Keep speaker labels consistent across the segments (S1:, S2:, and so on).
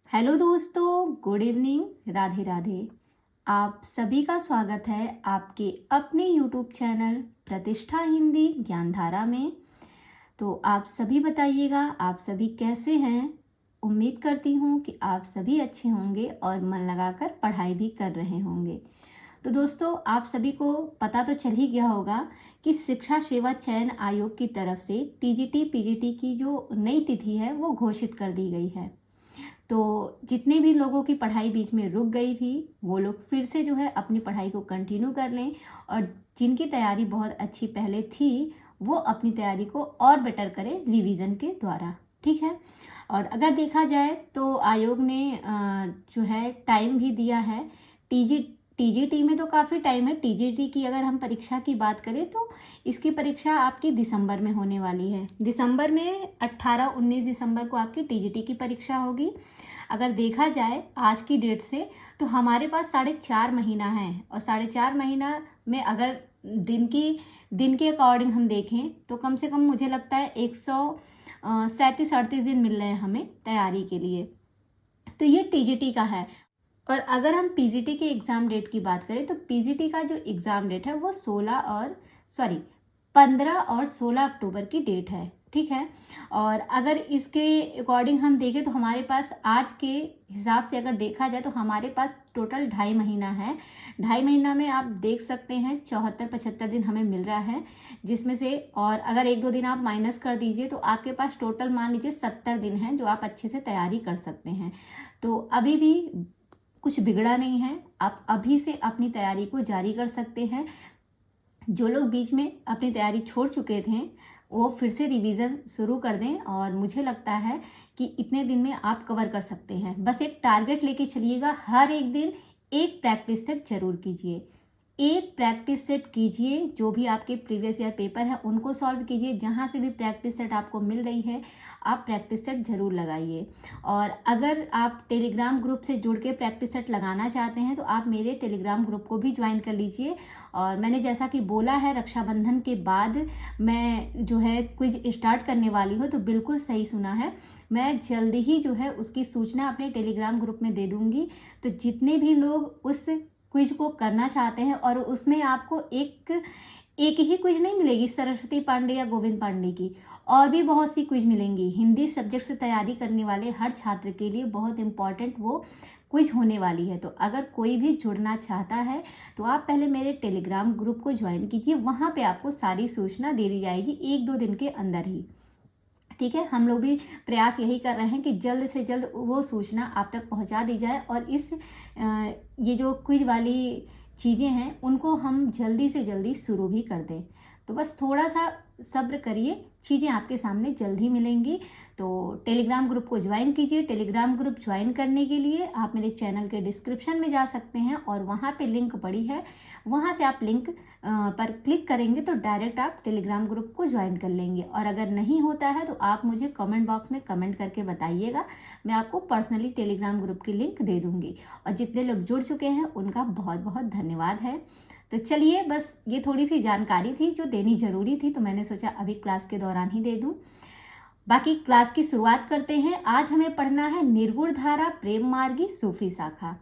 S1: Hello दोस्तों, good evening, Radhe Radhe. आप सभी का स्वागत है आपके अपने यूट्यूब चैनल प्रतिष्ठा हिंदी ज्ञानधारा में। तो आप सभी बताइएगा, आप सभी कैसे हैं। उम्मीद करती हूँ कि आप सभी अच्छे होंगे और मन लगाकर पढ़ाई भी कर रहे होंगे। तो दोस्तों, आप सभी को पता तो चल ही गया होगा कि शिक्षा सेवा चयन आयोग की तरफ से टीजीटी पीजीटी की जो नई तिथि है वो घोषित कर दी गई है। तो जितने भी लोगों की पढ़ाई बीच में रुक गई थी वो लोग फिर से जो है अपनी पढ़ाई को कंटिन्यू कर लें, और जिनकी तैयारी बहुत अच्छी पहले थी वो अपनी तैयारी को और बेटर करें रिवीजन के द्वारा। ठीक है। और अगर देखा जाए तो आयोग ने जो है टाइम भी दिया है। टीजी टीजीटी में तो काफ़ी टाइम है। टीजीटी की अगर हम परीक्षा की बात करें तो इसकी परीक्षा आपकी दिसंबर में होने वाली है। दिसंबर में 18-19 दिसंबर को आपकी टीजीटी की परीक्षा होगी। अगर देखा जाए आज की डेट से तो हमारे पास 4.5 महीना है, और 4.5 महीना में अगर दिन के अकॉर्डिंग हम देखें तो कम से कम मुझे लगता है 137-38 दिन मिल रहे हैं हमें तैयारी के लिए। तो ये टीजीटी का है। और अगर हम पीजीटी के एग्ज़ाम डेट की बात करें तो पीजीटी का जो एग्ज़ाम डेट है वो 15 और 16 अक्टूबर की डेट है। ठीक है। और अगर इसके अकॉर्डिंग हम देखें तो हमारे पास आज के हिसाब से अगर देखा जाए तो हमारे पास टोटल 2.5 महीना है। 2.5 महीना में आप देख सकते हैं 74-75 दिन हमें मिल रहा है, जिसमें से और अगर 1-2 दिन आप माइनस कर दीजिए तो आपके पास टोटल मान लीजिए 70 दिन हैं जो आप अच्छे से तैयारी कर सकते हैं। तो अभी भी कुछ बिगड़ा नहीं है, आप अभी से अपनी तैयारी को जारी कर सकते हैं। जो लोग बीच में अपनी तैयारी छोड़ चुके थे वो फिर से रिवीजन शुरू कर दें, और मुझे लगता है कि इतने दिन में आप कवर कर सकते हैं। बस एक टारगेट लेके चलिएगा, हर एक दिन एक प्रैक्टिस सेट जरूर कीजिए। एक प्रैक्टिस सेट कीजिए, जो भी आपके प्रीवियस ईयर पेपर है उनको सॉल्व कीजिए। जहाँ से भी प्रैक्टिस सेट आपको मिल रही है आप प्रैक्टिस सेट जरूर लगाइए। और अगर आप टेलीग्राम ग्रुप से जुड़ के प्रैक्टिस सेट लगाना चाहते हैं तो आप मेरे टेलीग्राम ग्रुप को भी ज्वाइन कर लीजिए। और मैंने जैसा कि बोला है रक्षाबंधन के बाद मैं जो है क्विज स्टार्ट करने वाली हूँ, तो बिल्कुल सही सुना है। मैं जल्दी ही जो है उसकी सूचना अपने टेलीग्राम ग्रुप में दे दूँगी। तो जितने भी लोग उस क्विज को करना चाहते हैं, और उसमें आपको एक ही क्विज नहीं मिलेगी सरस्वती पांडे या गोविंद पांडे की, और भी बहुत सी क्विज मिलेंगी। हिंदी सब्जेक्ट से तैयारी करने वाले हर छात्र के लिए बहुत इम्पॉर्टेंट वो क्विज होने वाली है। तो अगर कोई भी जुड़ना चाहता है तो आप पहले मेरे टेलीग्राम ग्रुप को ज्वाइन कीजिए, वहाँ पे आपको सारी सूचना दे दी जाएगी 1-2 दिन के अंदर ही। ठीक है। हम लोग भी प्रयास यही कर रहे हैं कि जल्द से जल्द वो सूचना आप तक पहुंचा दी जाए, और ये जो क्विज वाली चीज़ें हैं उनको हम जल्दी से जल्दी शुरू भी कर दें। तो बस थोड़ा सा सब्र करिए, चीज़ें आपके सामने जल्द ही मिलेंगी। तो टेलीग्राम ग्रुप को ज्वाइन कीजिए। टेलीग्राम ग्रुप ज्वाइन करने के लिए आप मेरे चैनल के डिस्क्रिप्शन में जा सकते हैं, और वहाँ पे लिंक पड़ी है, वहाँ से आप लिंक पर क्लिक करेंगे तो डायरेक्ट आप टेलीग्राम ग्रुप को ज्वाइन कर लेंगे। और अगर नहीं होता है तो आप मुझे कमेंट बॉक्स में कमेंट करके बताइएगा, मैं आपको पर्सनली टेलीग्राम ग्रुप की लिंक दे दूँगी। और जितने लोग जुड़ चुके हैं उनका बहुत बहुत धन्यवाद है। तो चलिए, बस ये थोड़ी सी जानकारी थी जो देनी ज़रूरी थी, तो मैंने सोचा अभी क्लास के दौरान ही दे दूँ। बाकी क्लास की शुरुआत करते हैं। आज हमें पढ़ना है निर्गुण धारा प्रेम मार्गी सूफी शाखा।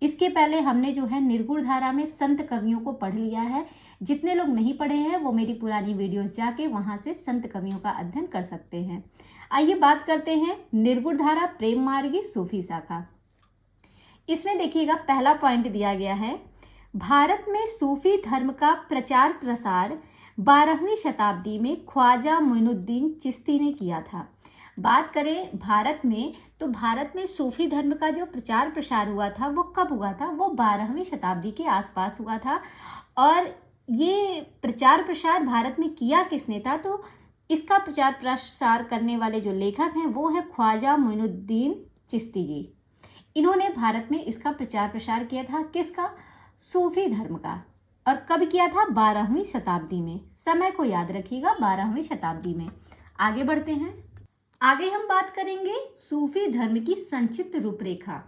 S1: इसके पहले हमने जो है निर्गुण धारा में संत कवियों को पढ़ लिया है। जितने लोग नहीं पढ़े हैं वो मेरी पुरानी वीडियोस जाके वहां से संत कवियों का अध्ययन कर सकते हैं। आइए बात करते हैं निर्गुण धारा प्रेम मार्गी सूफी शाखा। इसमें देखिएगा पहला पॉइंट दिया गया है, भारत में सूफी धर्म का प्रचार प्रसार 12वीं शताब्दी में ख्वाजा मोइनुद्दीन चिश्ती ने किया था। बात करें भारत में तो भारत में सूफी धर्म का जो प्रचार प्रसार हुआ था वो कब हुआ था, वो 12वीं शताब्दी के आसपास हुआ था। और ये प्रचार प्रसार भारत में किया किसने था, तो इसका प्रचार प्रसार करने वाले जो लेखक हैं वो है ख्वाजा मोइनुद्दीन चिश्ती जी। इन्होंने भारत में इसका प्रचार प्रसार किया था, किसका, सूफी धर्म का। और कब किया था, 12वीं शताब्दी में। समय को याद रखिएगा, 12वीं शताब्दी में। आगे बढ़ते हैं। आगे हम बात करेंगे सूफी धर्म की संक्षिप्त रूपरेखा।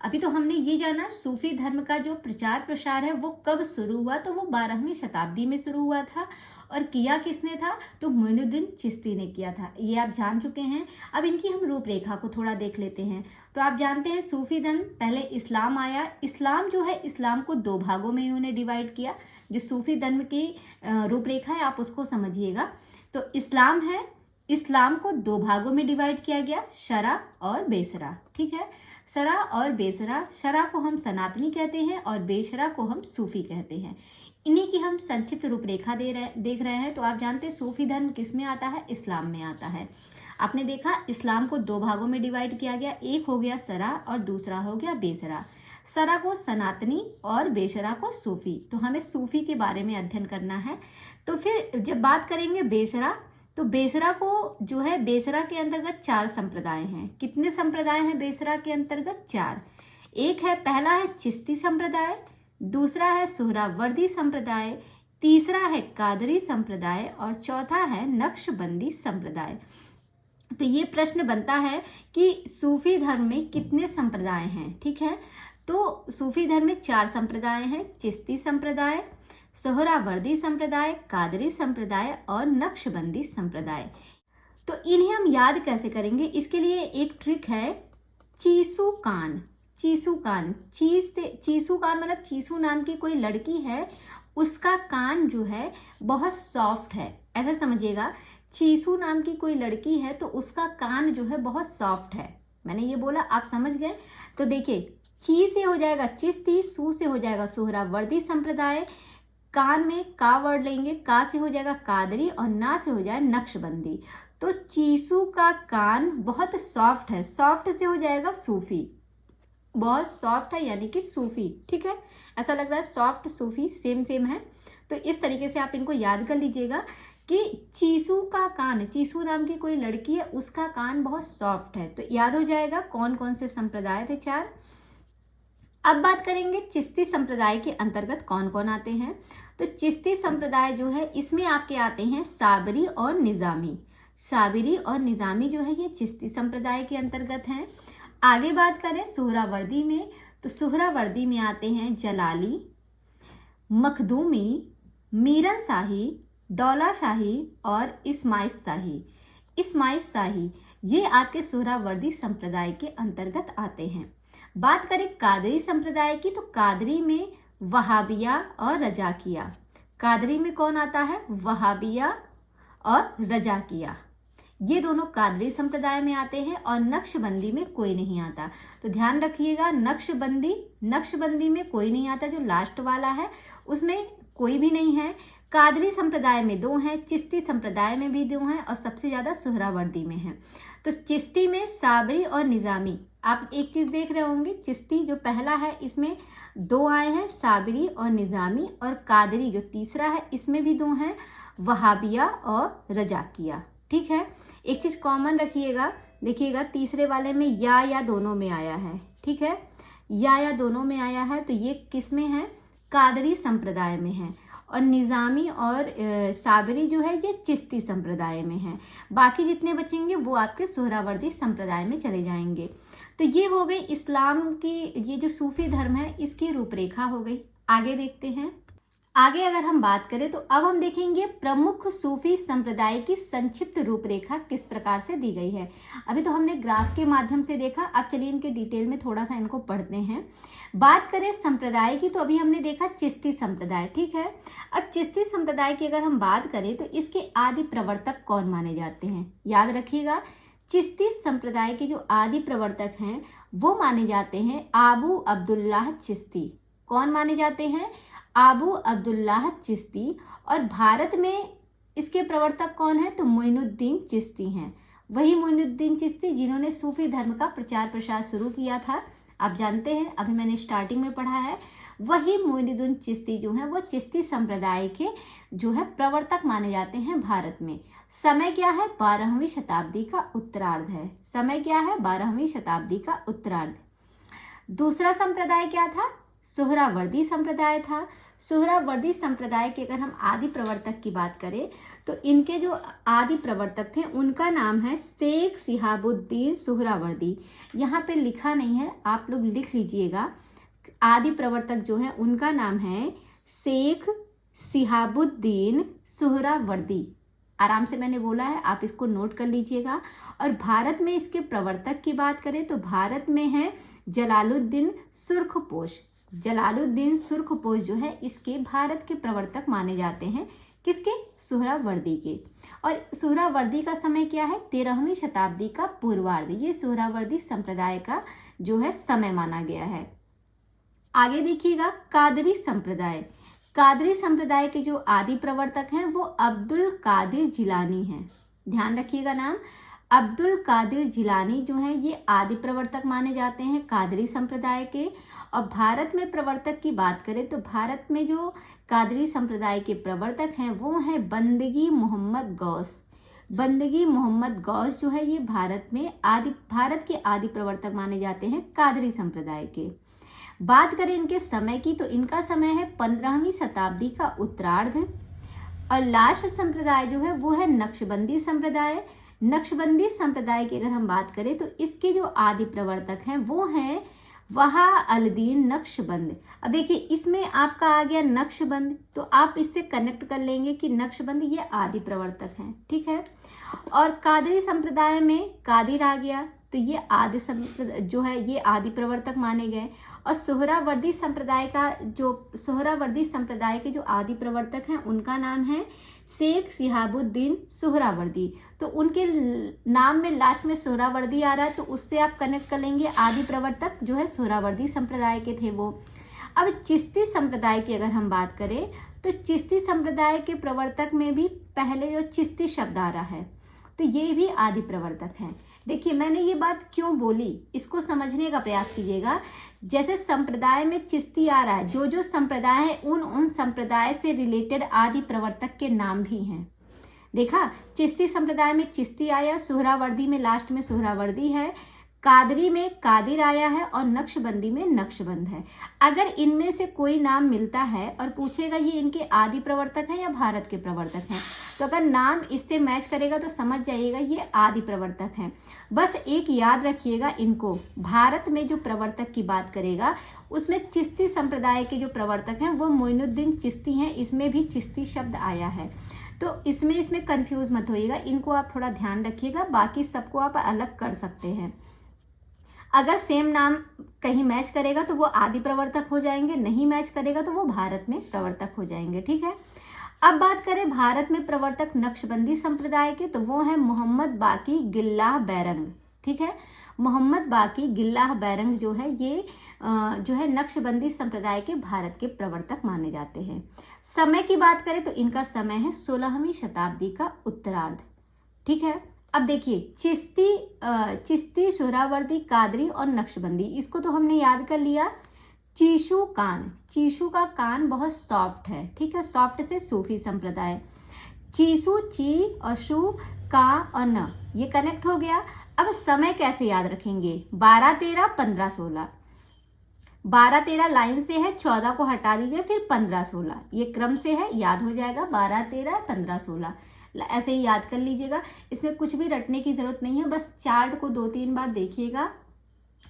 S1: अभी तो हमने ये जाना सूफी धर्म का जो प्रचार प्रसार है वो कब शुरू हुआ, तो वो 12वीं शताब्दी में शुरू हुआ था। और किया किसने था, तो मोइनुद्दीन चिश्ती ने किया था। ये आप जान चुके हैं। अब इनकी हम रूपरेखा को थोड़ा देख लेते हैं। तो आप जानते हैं सूफी धर्म, पहले इस्लाम आया। इस्लाम जो है, इस्लाम को 2 भागों में इन्होंने डिवाइड किया। जो सूफी धर्म की रूपरेखा है आप उसको समझिएगा। तो इस्लाम है, इस्लाम को 2 भागों में डिवाइड किया गया, शरा और बेशरा। ठीक है, शरा और बेशरा। शरा को हम सनातनी कहते हैं और बेशरा को हम सूफी कहते हैं। इन्हीं की हम संक्षिप्त रूपरेखा देख रहे हैं। तो आप जानते हैं सूफी धर्म किस में आता है, इस्लाम में आता है। आपने देखा इस्लाम को 2 भागों में डिवाइड किया गया, एक हो गया शरा और दूसरा हो गया बेशरा। शरा को सनातनी और बेशरा को सूफी। तो हमें सूफी के बारे में अध्ययन करना है। तो फिर जब बात करेंगे बेशरा, तो बेशरा को जो है, बेशरा के अंतर्गत 4 संप्रदाय हैं। कितने संप्रदाय हैं बेशरा के अंतर्गत? 4। एक है, पहला है चिश्ती संप्रदाय, दूसरा है सोहरावर्दी संप्रदाय, तीसरा है कादरी संप्रदाय और चौथा है नक्शबंदी संप्रदाय। तो ये प्रश्न बनता है कि सूफी धर्म में कितने संप्रदाय हैं। ठीक है, तो सूफी धर्म में 4 संप्रदाय हैं, चिश्ती संप्रदाय, सोहरावर्दी संप्रदाय, कादरी संप्रदाय और नक्शबंदी संप्रदाय। तो इन्हें हम याद कैसे करेंगे, इसके लिए एक ट्रिक है, चीसू कान। चीसू कान, चीसू कान मतलब चीसू नाम की कोई लड़की है, उसका कान जो है बहुत सॉफ्ट है, ऐसा समझिएगा। चीसू नाम की कोई लड़की है तो उसका कान जो है बहुत सॉफ्ट है। मैंने ये बोला, आप समझ गए। तो देखिए, ची से हो जाएगा चिश्ती, सू से हो जाएगा सोहरावर्दी संप्रदाय, कान में का वर्ड लेंगे, का से हो जाएगा कादरी और ना से हो जाए नक्शबंदी। तो चीसू का कान बहुत सॉफ्ट है, सॉफ्ट से हो जाएगा सूफी, बहुत सॉफ्ट है यानी कि सूफी। ठीक है, ऐसा लग रहा है सॉफ्ट सूफी सेम है। तो इस तरीके से आप इनको याद कर लीजिएगा कि चीसू का कान, चीसू नाम की कोई लड़की है, उसका कान बहुत सॉफ्ट है। तो याद हो जाएगा कौन कौन से संप्रदाय थे, 4। अब बात करेंगे चिश्ती संप्रदाय के अंतर्गत कौन कौन आते हैं। तो चिश्ती संप्रदाय जो है, इसमें आपके आते हैं साबरी और निजामी। साबरी और निजामी जो है ये चिश्ती संप्रदाय के अंतर्गत हैं। आगे बात करें सोहरावर्दी में, तो सोहरावर्दी में आते हैं जलाली, मखदूमी, मीरन शाही, दौला शाही और इस्माइल शाही। इस्माइल शाही ये आपके सोहरावर्दी संप्रदाय के अंतर्गत आते हैं। बात करें कादरी संप्रदाय की, तो कादरी में वहाबिया और रजाकिया। कादरी में कौन आता है, वहाबिया और रजाकिया, ये दोनों कादरी संप्रदाय में आते हैं। और नक्शबंदी में कोई नहीं आता। तो ध्यान रखिएगा, नक्शबंदी में कोई नहीं आता, जो लास्ट वाला है उसमें कोई भी नहीं है। कादरी संप्रदाय में 2 हैं, चिश्ती संप्रदाय में भी 2 हैं और सबसे ज्यादा सोहरावर्दी में है। तो चिश्ती में साबरी और निजामी। आप एक चीज देख रहे होंगे, चिश्ती जो पहला है इसमें 2 आए हैं, साबरी और निजामी, और कादरी जो तीसरा है इसमें भी 2 हैं, वहाबिया और रजाकिया। ठीक है, एक चीज कॉमन रखिएगा, देखिएगा तीसरे वाले में या दोनों में आया है। ठीक है, या दोनों में आया है, तो ये किस में है, कादरी संप्रदाय में है। और निजामी और साबरी जो है ये चिश्ती संप्रदाय में है। बाकी जितने बचेंगे वो आपके सोहरावर्दी संप्रदाय में चले जाएंगे। तो ये हो गई इस्लाम की, ये जो सूफी धर्म है इसकी रूपरेखा हो गई। आगे देखते हैं। आगे अगर हम बात करें तो अब हम देखेंगे प्रमुख सूफी संप्रदाय की संक्षिप्त रूपरेखा किस प्रकार से दी गई है। अभी तो हमने ग्राफ के माध्यम से देखा, अब चलिए इनके डिटेल में थोड़ा सा इनको पढ़ते हैं। बात करें संप्रदाय की, तो अभी हमने देखा चिश्ती संप्रदाय। ठीक है, अब चिश्ती संप्रदाय की अगर हम बात करें तो इसके आदि प्रवर्तक कौन माने जाते हैं, याद रखिएगा। चिश्ती संप्रदाय के जो आदि प्रवर्तक हैं वो माने जाते हैं आबू अब्दुल्लाह चिश्ती। कौन माने जाते हैं, आबू अब्दुल्लाह चिश्ती। और भारत में इसके प्रवर्तक कौन है, तो मोइनुद्दीन चिश्ती हैं। वही मोइनुद्दीन चिश्ती जिन्होंने सूफी धर्म का प्रचार प्रसार शुरू किया था। आप जानते हैं, अभी मैंने स्टार्टिंग में पढ़ा है, वही मोइनुद्दीन चिश्ती जो है वो चिश्ती संप्रदाय के जो है प्रवर्तक माने जाते हैं भारत में। समय क्या है, 12वीं शताब्दी का उत्तरार्ध है। समय क्या है, 12वीं शताब्दी का उत्तरार्ध। दूसरा संप्रदाय क्या था, सोहरावर्दी संप्रदाय था। सोहरावर्दी संप्रदाय के अगर हम आदि प्रवर्तक की बात करें तो इनके जो आदि प्रवर्तक थे उनका नाम है शेख शिहाबुद्दीन सोहरावर्दी। यहाँ पे लिखा नहीं है, आप लोग लिख लीजिएगा। आदि प्रवर्तक जो है उनका नाम है शेख सिहाबुद्दीन सुहरावर्दी। आराम से मैंने बोला है, आप इसको नोट कर लीजिएगा। और भारत में इसके प्रवर्तक की बात करें तो भारत में है जलालुद्दीन सुर्खपोश। जलालुद्दीन सुर्खपोश जो है इसके भारत के प्रवर्तक माने जाते हैं। किसके? सुहरावर्दी के। और सुहरावर्दी का समय क्या है? 13वीं शताब्दी का पूर्वार्ध। ये सुहरावर्दी संप्रदाय का जो है समय माना गया है। आगे देखिएगा, कादरी संप्रदाय। कादरी संप्रदाय के जो आदि प्रवर्तक हैं वो अब्दुल कादिर जिलानी हैं। ध्यान रखिएगा नाम, अब्दुल कादिर जिलानी जो है ये आदि प्रवर्तक माने जाते हैं कादरी संप्रदाय के। और भारत में प्रवर्तक की बात करें तो भारत में जो कादरी संप्रदाय के प्रवर्तक हैं वो हैं बंदगी मोहम्मद गौस। बंदगी मोहम्मद गौस जो है ये भारत के आदि प्रवर्तक माने जाते हैं कादरी संप्रदाय के। बात करें इनके समय की तो इनका समय है 15वीं शताब्दी का उत्तरार्ध। और लास्ट संप्रदाय जो है वो है नक्शबंदी संप्रदाय। नक्शबंदी संप्रदाय की अगर हम बात करें तो इसके जो आदि प्रवर्तक हैं वो हैं वहा अलदीन नक्शबंद। अब देखिए इसमें आपका आ गया नक्शबंद, तो आप इससे कनेक्ट कर लेंगे कि नक्शबंद ये आदि प्रवर्तक हैं, ठीक है। और कादरी संप्रदाय में कादिर आ गया तो ये आदि जो है ये आदि प्रवर्तक माने गए। और सोहरावर्दी संप्रदाय के जो आदि प्रवर्तक हैं उनका नाम है शेख सिहाबुद्दीन सोहरावर्दी। तो उनके नाम में लास्ट में सोहरावर्दी आ रहा है तो उससे आप कनेक्ट कर लेंगे, आदि प्रवर्तक जो है सोहरावर्दी संप्रदाय के थे वो। अब चिश्ती संप्रदाय की अगर हम बात करें तो चिश्ती संप्रदाय के प्रवर्तक में भी पहले जो चिश्ती शब्द आ रहा है तो ये भी आदि प्रवर्तक हैं। देखिए मैंने ये बात क्यों बोली, इसको समझने का प्रयास कीजिएगा। जैसे संप्रदाय में चिश्ती आ रहा है, जो जो संप्रदाय है उन संप्रदाय से रिलेटेड आदि प्रवर्तक के नाम भी हैं। देखा, चिश्ती संप्रदाय में चिश्ती आया, सोहरावर्दी में लास्ट में सोहरावर्दी है, कादरी में कादिर आया है और नक्शबंदी में नक्शबंद है। अगर इनमें से कोई नाम मिलता है और पूछेगा ये इनके आदि प्रवर्तक हैं या भारत के प्रवर्तक हैं, तो अगर नाम इससे मैच करेगा तो समझ जाइएगा ये आदि प्रवर्तक हैं। बस एक याद रखिएगा इनको, भारत में जो प्रवर्तक की बात करेगा उसमें चिश्ती संप्रदाय के जो प्रवर्तक हैं वो मोइनुद्दीन चिश्ती हैं। इसमें भी चिश्ती शब्द आया है तो इसमें कंफ्यूज मत होइएगा, इनको आप थोड़ा ध्यान रखिएगा। बाकी सबको आप अलग कर सकते हैं। अगर सेम नाम कहीं मैच करेगा तो वो आदि प्रवर्तक हो जाएंगे, नहीं मैच करेगा तो वो भारत में प्रवर्तक हो जाएंगे, ठीक है। अब बात करें भारत में प्रवर्तक नक्शबंदी संप्रदाय के तो वो है मोहम्मद बाकी गिल्लाह बैरंग, ठीक है। मोहम्मद बाकी गिल्लाह बैरंग जो है ये जो है नक्शबंदी संप्रदाय के भारत के प्रवर्तक माने जाते हैं। समय की बात करें तो इनका समय है 16वीं शताब्दी का उत्तरार्ध, ठीक है। अब देखिए चिश्ती, सोहरावर्दी, कादरी और नक्शबंदी, इसको तो हमने याद कर लिया। चीशू कान, चीशू का कान बहुत सॉफ्ट है, ठीक है। सॉफ्ट से सूफी संप्रदाय। चीशू, ची और शू, का और न, ये कनेक्ट हो गया। अब समय कैसे याद रखेंगे? 12, 13, 15, 16। 12, 13 लाइन से है, 14 को हटा दीजिए, फिर 15, 16, ये क्रम से है, याद हो जाएगा। 12, 13, 15, 16 ऐसे ही याद कर लीजिएगा। इसमें कुछ भी रटने की जरूरत नहीं है, बस चार्ट को 2-3 बार देखिएगा,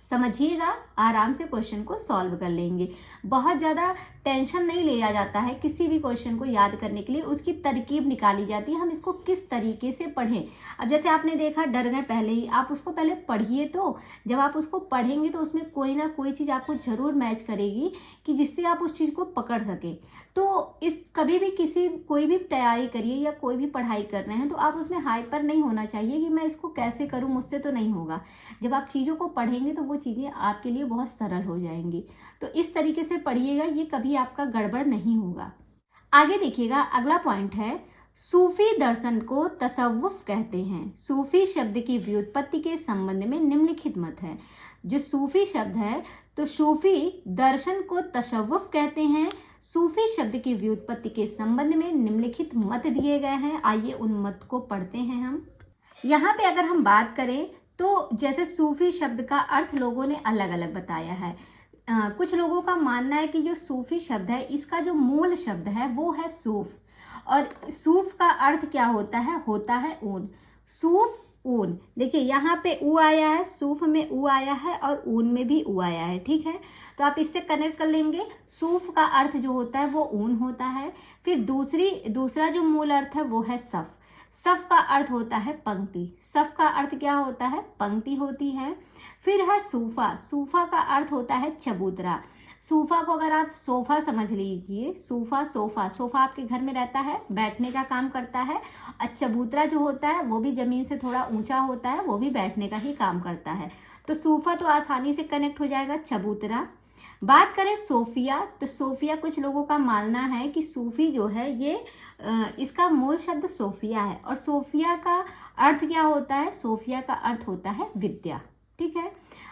S1: समझिएगा, आराम से क्वेश्चन को सॉल्व कर लेंगे। बहुत ज़्यादा टेंशन नहीं लिया जाता है किसी भी क्वेश्चन को याद करने के लिए, उसकी तरकीब निकाली जाती है, हम इसको किस तरीके से पढ़ें। अब जैसे आपने देखा डर गए पहले ही, आप उसको पहले पढ़िए, तो जब आप उसको पढ़ेंगे तो उसमें कोई ना कोई चीज़ आपको ज़रूर मैच करेगी कि जिससे आप उस चीज़ को पकड़ सकें। तो इस कभी भी कोई भी तैयारी करिए या कोई भी पढ़ाई कर रहे हैं तो आप उसमें हाइपर नहीं होना चाहिए कि मैं इसको कैसे करूं, मुझसे तो नहीं होगा। जब आप चीज़ों को पढ़ेंगे तो वो चीज़ें आपके लिए बहुत सरल हो जाएंगी। तो इस तरीके से पढ़िएगा, ये कभी आपका गड़बड़ नहीं होगा। आगे देखिएगा, अगला पॉइंट है सूफी दर्शन को तसव्वुफ कहते हैं। सूफी शब्द की व्युत्पत्ति के संबंध में निम्नलिखित मत है। जो सूफी शब्द है तो सूफी दर्शन को तसव्वुफ कहते हैं। सूफी शब्द की व्युत्पत्ति के संबंध में निम्नलिखित मत दिए गए हैं, आइए उन मत को पढ़ते हैं हम। यहाँ पे अगर हम बात करें तो जैसे सूफी शब्द का अर्थ लोगों ने अलग अलग बताया है। कुछ लोगों का मानना है कि जो सूफी शब्द है इसका जो मूल शब्द है वो है सूफ, और सूफ का अर्थ क्या होता है? ऊन। सूफ ऊन। देखिए यहाँ पे ऊ आया है, सूफ में ऊ आया है और ऊन में भी ऊ आया है, ठीक है। तो आप इससे कनेक्ट कर लेंगे। सूफ का अर्थ जो होता है वो ऊन होता है। फिर दूसरा जो मूल अर्थ है वो है सफ। सफ का अर्थ होता है पंक्ति। सफ का अर्थ क्या होता है? पंक्ति होती है। फिर है सूफा। सूफा का अर्थ होता है चबूतरा। सूफा को अगर आप सोफा समझ लीजिए, सूफा सोफा, सोफा आपके घर में रहता है, बैठने का काम करता है। और चबूतरा जो होता है वो भी जमीन से थोड़ा ऊंचा होता है, वो भी बैठने का ही काम करता है। तो सूफा तो आसानी से कनेक्ट हो जाएगा चबूतरा। बात करें सोफिया, तो सोफिया कुछ लोगों का मानना है कि सूफी जो है ये इसका मूल शब्द सोफिया है। और सोफिया का अर्थ क्या होता है? सोफिया का अर्थ होता है विद्या, ठीक है।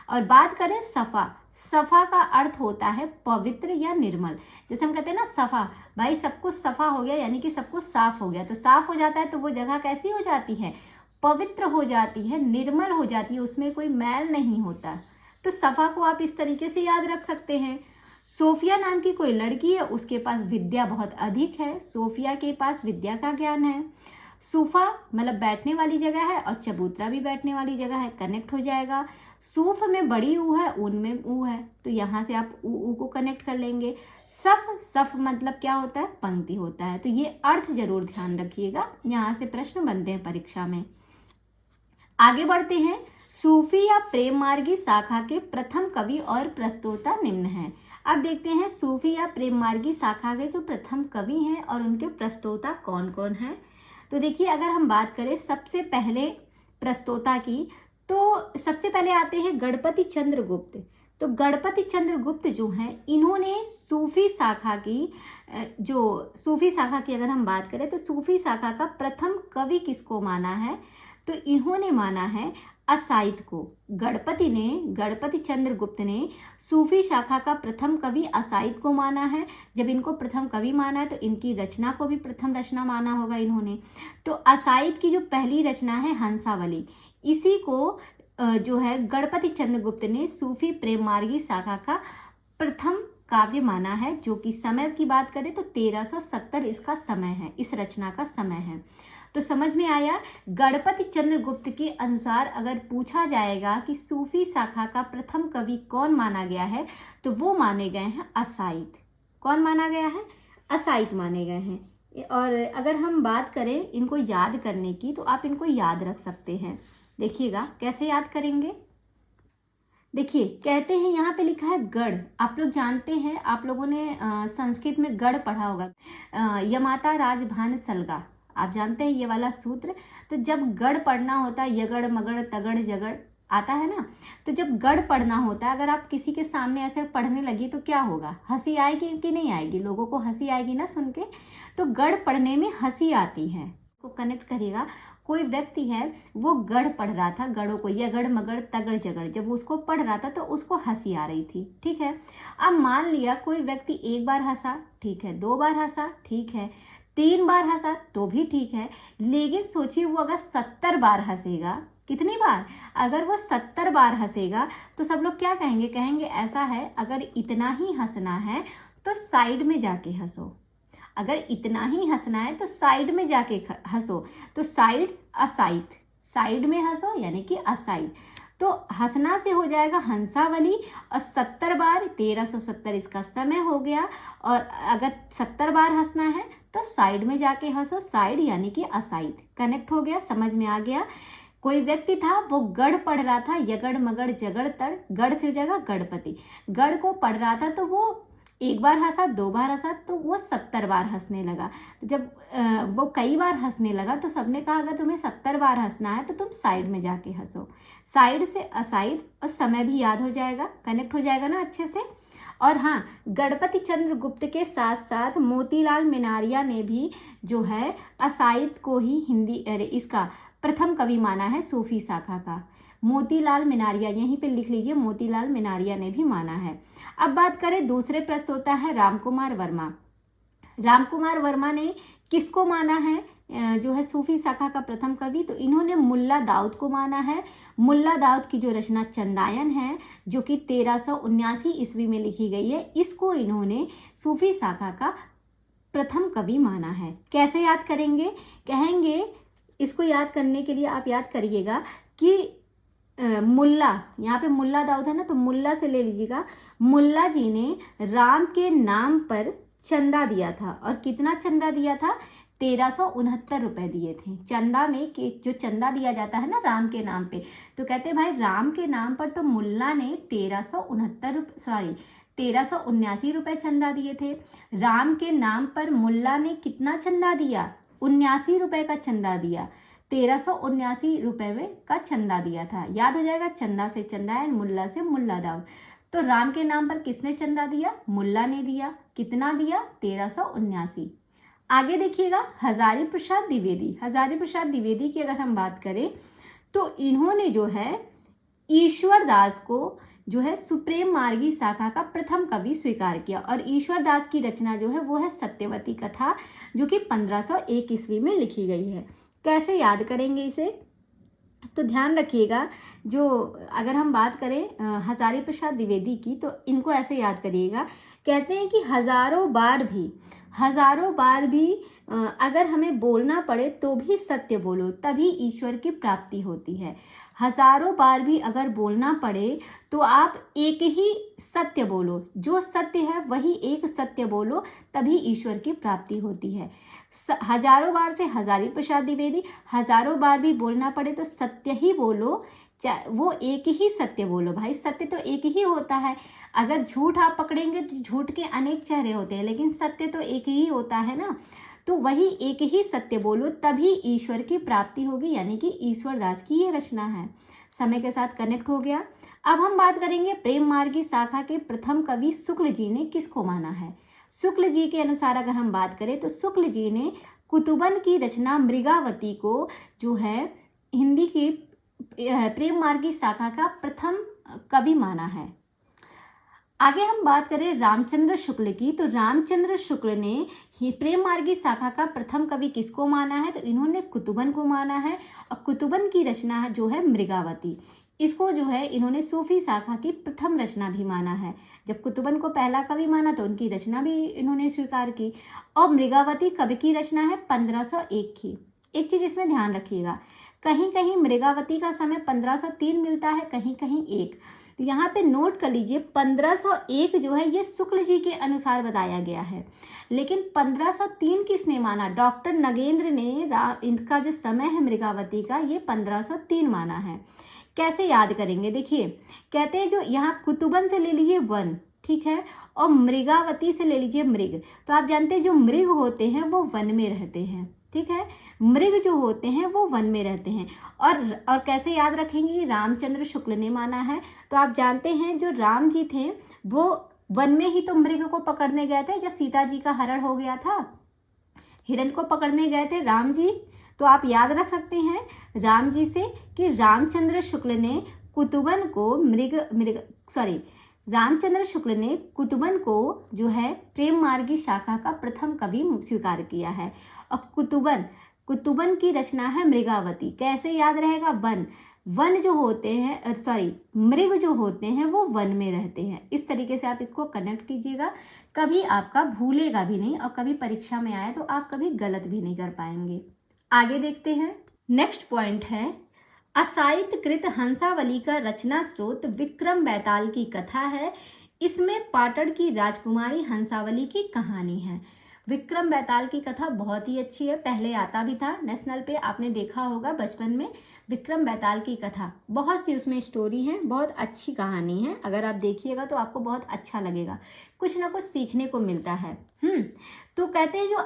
S1: और बात करें सफा, सफा का अर्थ होता है पवित्र या निर्मल। जैसे हम कहते हैं ना सफा, भाई सब कुछ सफा हो गया, यानी कि सब कुछ साफ हो गया। तो साफ हो जाता है तो वो जगह कैसी हो जाती है? पवित्र हो जाती है, निर्मल हो जाती है, उसमें कोई मैल नहीं होता। तो सफा को आप इस तरीके से याद रख सकते हैं। सोफिया नाम की कोई लड़की है, उसके पास विद्या बहुत अधिक है। सोफिया के पास विद्या का ज्ञान है। सूफा मतलब बैठने वाली जगह है और चबूतरा भी बैठने वाली जगह है, कनेक्ट हो जाएगा। सूफ में बड़ी ऊ है, ऊन में ऊ है, तो यहाँ से आप ऊ को कनेक्ट कर लेंगे। सफ, सफ मतलब क्या होता है? पंक्ति होता है। तो ये अर्थ जरूर ध्यान रखिएगा, यहाँ से प्रश्न बनते हैं परीक्षा में। आगे बढ़ते हैं। सूफी या प्रेम मार्गी शाखा के प्रथम कवि और प्रस्तोता निम्न हैं। अब देखते हैं सूफी या प्रेम मार्गी शाखा के जो प्रथम कवि हैं और उनके प्रस्तोता कौन कौन हैं। तो देखिए अगर हम बात करें सबसे पहले प्रस्तोता की, तो सबसे पहले आते हैं गणपति चंद्र गुप्त। तो गणपति चंद्र गुप्त जो हैं, इन्होंने सूफी शाखा की अगर हम बात करें तो सूफी शाखा का प्रथम कवि किसको माना है? तो इन्होंने माना है असाइद को। गणपति चंद्र गुप्त ने सूफी शाखा का प्रथम कवि असाइद को माना है। जब इनको प्रथम कवि माना है तो इनकी रचना को भी प्रथम रचना माना होगा इन्होंने। तो असाइद की जो पहली रचना है हंसावली, इसी को जो है गणपति चंद्र गुप्त ने सूफी प्रेम मार्गी शाखा का प्रथम काव्य माना है। जो कि समय की बात करें तो 1370 इसका समय है, इस रचना का समय है। तो समझ में आया। गणपति चंद्र गुप्त के अनुसार अगर पूछा जाएगा कि सूफी शाखा का प्रथम कवि कौन माना गया है, तो वो माने गए हैं असाइद। कौन माना गया है? असाइद माने गए हैं। और अगर हम बात करें इनको याद करने की, तो आप इनको याद रख सकते हैं। देखिएगा कैसे याद करेंगे। देखिए कहते हैं यहाँ पे लिखा है गढ़। आप लोग जानते हैं, आप लोगों ने संस्कृत में गढ़ पढ़ा होगा, यमाता राजभान सलगा, आप जानते हैं ये वाला सूत्र। तो जब गढ़ पढ़ना होता है, यगड़ मगड़ तगड़ जगड़ आता है ना, तो जब गढ़ पढ़ना होता है, अगर आप किसी के सामने ऐसे पढ़ने लगी तो क्या होगा? हंसी आएगी कि नहीं आएगी? लोगों को हंसी आएगी ना सुन के। तो गढ़ पढ़ने में हंसी आती है, को कनेक्ट करिएगा। कोई व्यक्ति है वो गढ़ पढ़ रहा था, गढ़ों को यगड़ मगड़ तगड़ जगड़, जब उसको पढ़ रहा था तो उसको हंसी आ रही थी, ठीक है। अब मान लिया कोई व्यक्ति एक बार हंसा, ठीक है, 2 बार हंसा, ठीक है, 3 बार हंसा तो भी ठीक है। लेकिन सोचिए वो अगर 70 बार हंसेगा, कितनी बार? अगर वो 70 बार हंसेगा तो सब लोग क्या कहेंगे? कहेंगे ऐसा है, अगर इतना ही हंसना है तो साइड में जाके हंसो। अगर इतना ही हंसना है तो साइड में जाके हंसो। तो साइड असाइद, साइड में हंसो यानी कि असाइद। तो हंसना से हो जाएगा हंसावली, और 70 बार 1370 इसका समय हो गया। और अगर 70 बार हंसना है तो साइड में जाके हंसो, साइड यानी कि असाइद। कनेक्ट हो गया, समझ में आ गया। कोई व्यक्ति था वो गढ़ पढ़ रहा था, यगड़ मगड़ जगड़ तड़, गढ़ से हो जाएगा गणपति। गढ़ को पढ़ रहा था तो वो 1 बार हंसा, 2 बार हंसा, तो वो 70 बार हंसने लगा। तो जब वो कई बार हंसने लगा तो सबने कहा अगर तुम्हें 70 बार हंसना है तो तुम साइड में जाके हंसो। साइड से असाइड, और समय भी याद हो जाएगा, कनेक्ट हो जाएगा ना अच्छे से। और हाँ, गणपति चंद्र गुप्त के साथ साथ मोतीलाल मिनारिया ने भी जो है असाइद को ही इसका प्रथम कवि माना है सूफी शाखा का। मोतीलाल मिनारिया, यहीं पे लिख लीजिए, मोतीलाल मिनारिया ने भी माना है। अब बात करें दूसरे प्रस्तोता है रामकुमार वर्मा। रामकुमार वर्मा ने किसको माना है जो है सूफी शाखा का प्रथम कवि? तो इन्होंने मुल्ला दाऊद को माना है। मुल्ला दाऊद की जो रचना चंदायन है, जो कि 1379 ईस्वी में लिखी गई है, इसको इन्होंने सूफी शाखा का प्रथम कवि माना है। कैसे याद करेंगे? कहेंगे इसको याद करने के लिए आप याद करिएगा कि मुल्ला, यहाँ पे मुल्ला दाऊद है ना, तो मुल्ला से ले लीजिएगा। मुल्ला जी ने राम के नाम पर चंदा दिया था, और कितना चंदा दिया था? 1369 रुपए दिए थे। चंदा में कि जो चंदा दिया जाता है ना राम के नाम पे, तो कहते हैं भाई राम के नाम पर तो मुल्ला ने 1379 रुपए चंदा दिए थे। राम के नाम पर मुल्ला ने कितना चंदा दिया? 79 रुपए का चंदा दिया। 1379 रुपए में का चंदा दिया था। याद हो जाएगा, चंदा से चंदा एंड मुल्ला से मुल्ला दाऊद। तो राम के नाम पर किसने चंदा दिया? मुल्ला ने दिया। कितना दिया? 1379। आगे देखिएगा, हजारी प्रसाद द्विवेदी। हजारी प्रसाद द्विवेदी की अगर हम बात करें तो इन्होंने जो है ईश्वर दास को जो है सुप्रेम मार्गी शाखा का प्रथम कवि स्वीकार किया, और ईश्वर दास की रचना जो है वो है सत्यवती कथा, जो कि 1501 ईस्वी में लिखी गई है। कैसे याद करेंगे इसे? तो ध्यान रखिएगा, जो अगर हम बात करें हजारी प्रसाद द्विवेदी की, तो इनको ऐसे याद करिएगा। कहते हैं कि हजारों बार भी अगर हमें बोलना पड़े तो भी सत्य बोलो, तभी ईश्वर की प्राप्ति होती है। हजारों बार भी अगर बोलना पड़े तो आप एक ही सत्य बोलो, जो सत्य है वही एक सत्य बोलो, तभी ईश्वर की प्राप्ति होती है। हजारों बार से हजारी प्रसाद द्विवेदी, हजारों बार भी बोलना पड़े तो सत्य ही बोलो, वो एक ही सत्य बोलो। भाई सत्य तो एक ही होता है। अगर झूठ आप पकड़ेंगे तो झूठ के अनेक चेहरे होते हैं, लेकिन सत्य तो एक ही होता है ना। तो वही एक ही सत्य बोलो, तभी ईश्वर की प्राप्ति होगी, यानी कि ईश्वर दास की ये रचना है। समय के साथ कनेक्ट हो गया। अब हम बात करेंगे प्रेम मार्गी शाखा के प्रथम कवि शुक्ल जी ने किसको माना है। शुक्ल जी के अनुसार अगर हम बात करें तो शुक्ल जी ने कुतुबन की रचना मृगावती को जो है हिंदी की प्रेम मार्गी शाखा का प्रथम कवि माना है। आगे हम बात करें रामचंद्र शुक्ल की, तो रामचंद्र शुक्ल ने ही प्रेम मार्गी शाखा का प्रथम कवि किसको माना है? तो इन्होंने कुतुबन को माना है, और कुतुबन की रचना जो है मृगावती, इसको जो है इन्होंने सूफी शाखा की प्रथम रचना भी माना है। जब कुतुबन को पहला कवि माना तो उनकी रचना भी इन्होंने स्वीकार की, और मृगावती कवि की रचना है 1501 की। एक चीज इसमें ध्यान रखिएगा, कहीं कहीं मृगावती का समय 1503 मिलता है, कहीं कहीं 1। तो यहाँ पे नोट कर लीजिए 1501 जो है ये शुक्ल जी के अनुसार बताया गया है, लेकिन 1503 किसने माना? डॉक्टर नगेंद्र ने इनका जो समय है मृगावती का ये 1503 माना है। कैसे याद करेंगे? देखिए, कहते हैं जो यहाँ कुतुबन से ले लीजिए वन, ठीक है, और मृगावती से ले लीजिए मृग। तो आप जानते हैं जो मृग होते हैं वो वन में रहते हैं, ठीक है, मृग जो होते हैं वो वन में रहते हैं। और कैसे याद रखेंगे? रामचंद्र शुक्ल ने माना है, तो आप जानते हैं जो राम जी थे वो वन में ही तो मृग को पकड़ने गए थे। जब सीता जी का हरण हो गया था, हिरण को पकड़ने गए थे राम जी, तो आप याद रख सकते हैं राम जी से कि रामचंद्र शुक्ल ने कुतुबन को रामचंद्र शुक्ल ने कुतुबन को जो है प्रेम मार्गी शाखा का प्रथम कवि स्वीकार किया है। और कुतुबन की रचना है मृगावती। कैसे याद रहेगा? वन जो होते हैं मृग जो होते हैं वो वन में रहते हैं। इस तरीके से आप इसको कनेक्ट कीजिएगा, कभी आपका भूलेगा भी नहीं, और कभी परीक्षा में आए तो आप कभी गलत भी नहीं कर पाएंगे। आगे देखते हैं। नेक्स्ट पॉइंट है असाहित्यकृत हंसावली का रचना स्रोत विक्रम बेताल की कथा है। इसमें पाटड़ की राजकुमारी हंसावली की कहानी है। विक्रम बेताल की कथा बहुत ही अच्छी है, पहले आता भी था नेशनल पे, आपने देखा होगा बचपन में। विक्रम बेताल की कथा बहुत सी उसमें स्टोरी है, बहुत अच्छी कहानी है। अगर आप देखिएगा तो आपको बहुत अच्छा लगेगा, कुछ ना कुछ सीखने को मिलता है। तो कहते हैं जो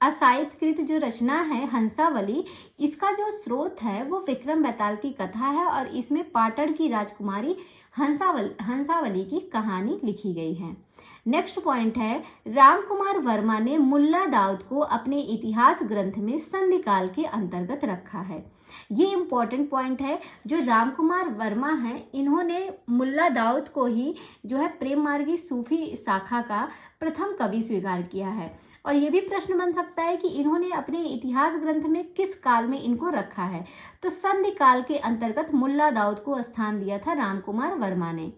S1: असाहित्यकृत जो रचना है हंसावली, इसका जो स्रोत है वो विक्रम बेताल की कथा है, और इसमें पाटड़ की राजकुमारी हंसावली की कहानी लिखी गई है। नेक्स्ट पॉइंट है रामकुमार वर्मा ने मुल्ला दाऊद को अपने इतिहास ग्रंथ में संधिकाल के अंतर्गत रखा है। ये इंपॉर्टेंट पॉइंट है। जो रामकुमार वर्मा है इन्होंने मुल्ला दाऊद को ही जो है प्रेम मार्गी सूफी शाखा का प्रथम कवि स्वीकार किया है। और ये भी प्रश्न बन सकता है कि इन्होंने अपने इतिहास ग्रंथ में किस काल में इनको रखा है, तो संधि काल के अंतर्गत मुल्ला दाऊद को स्थान दिया था रामकुमार वर्मा ने।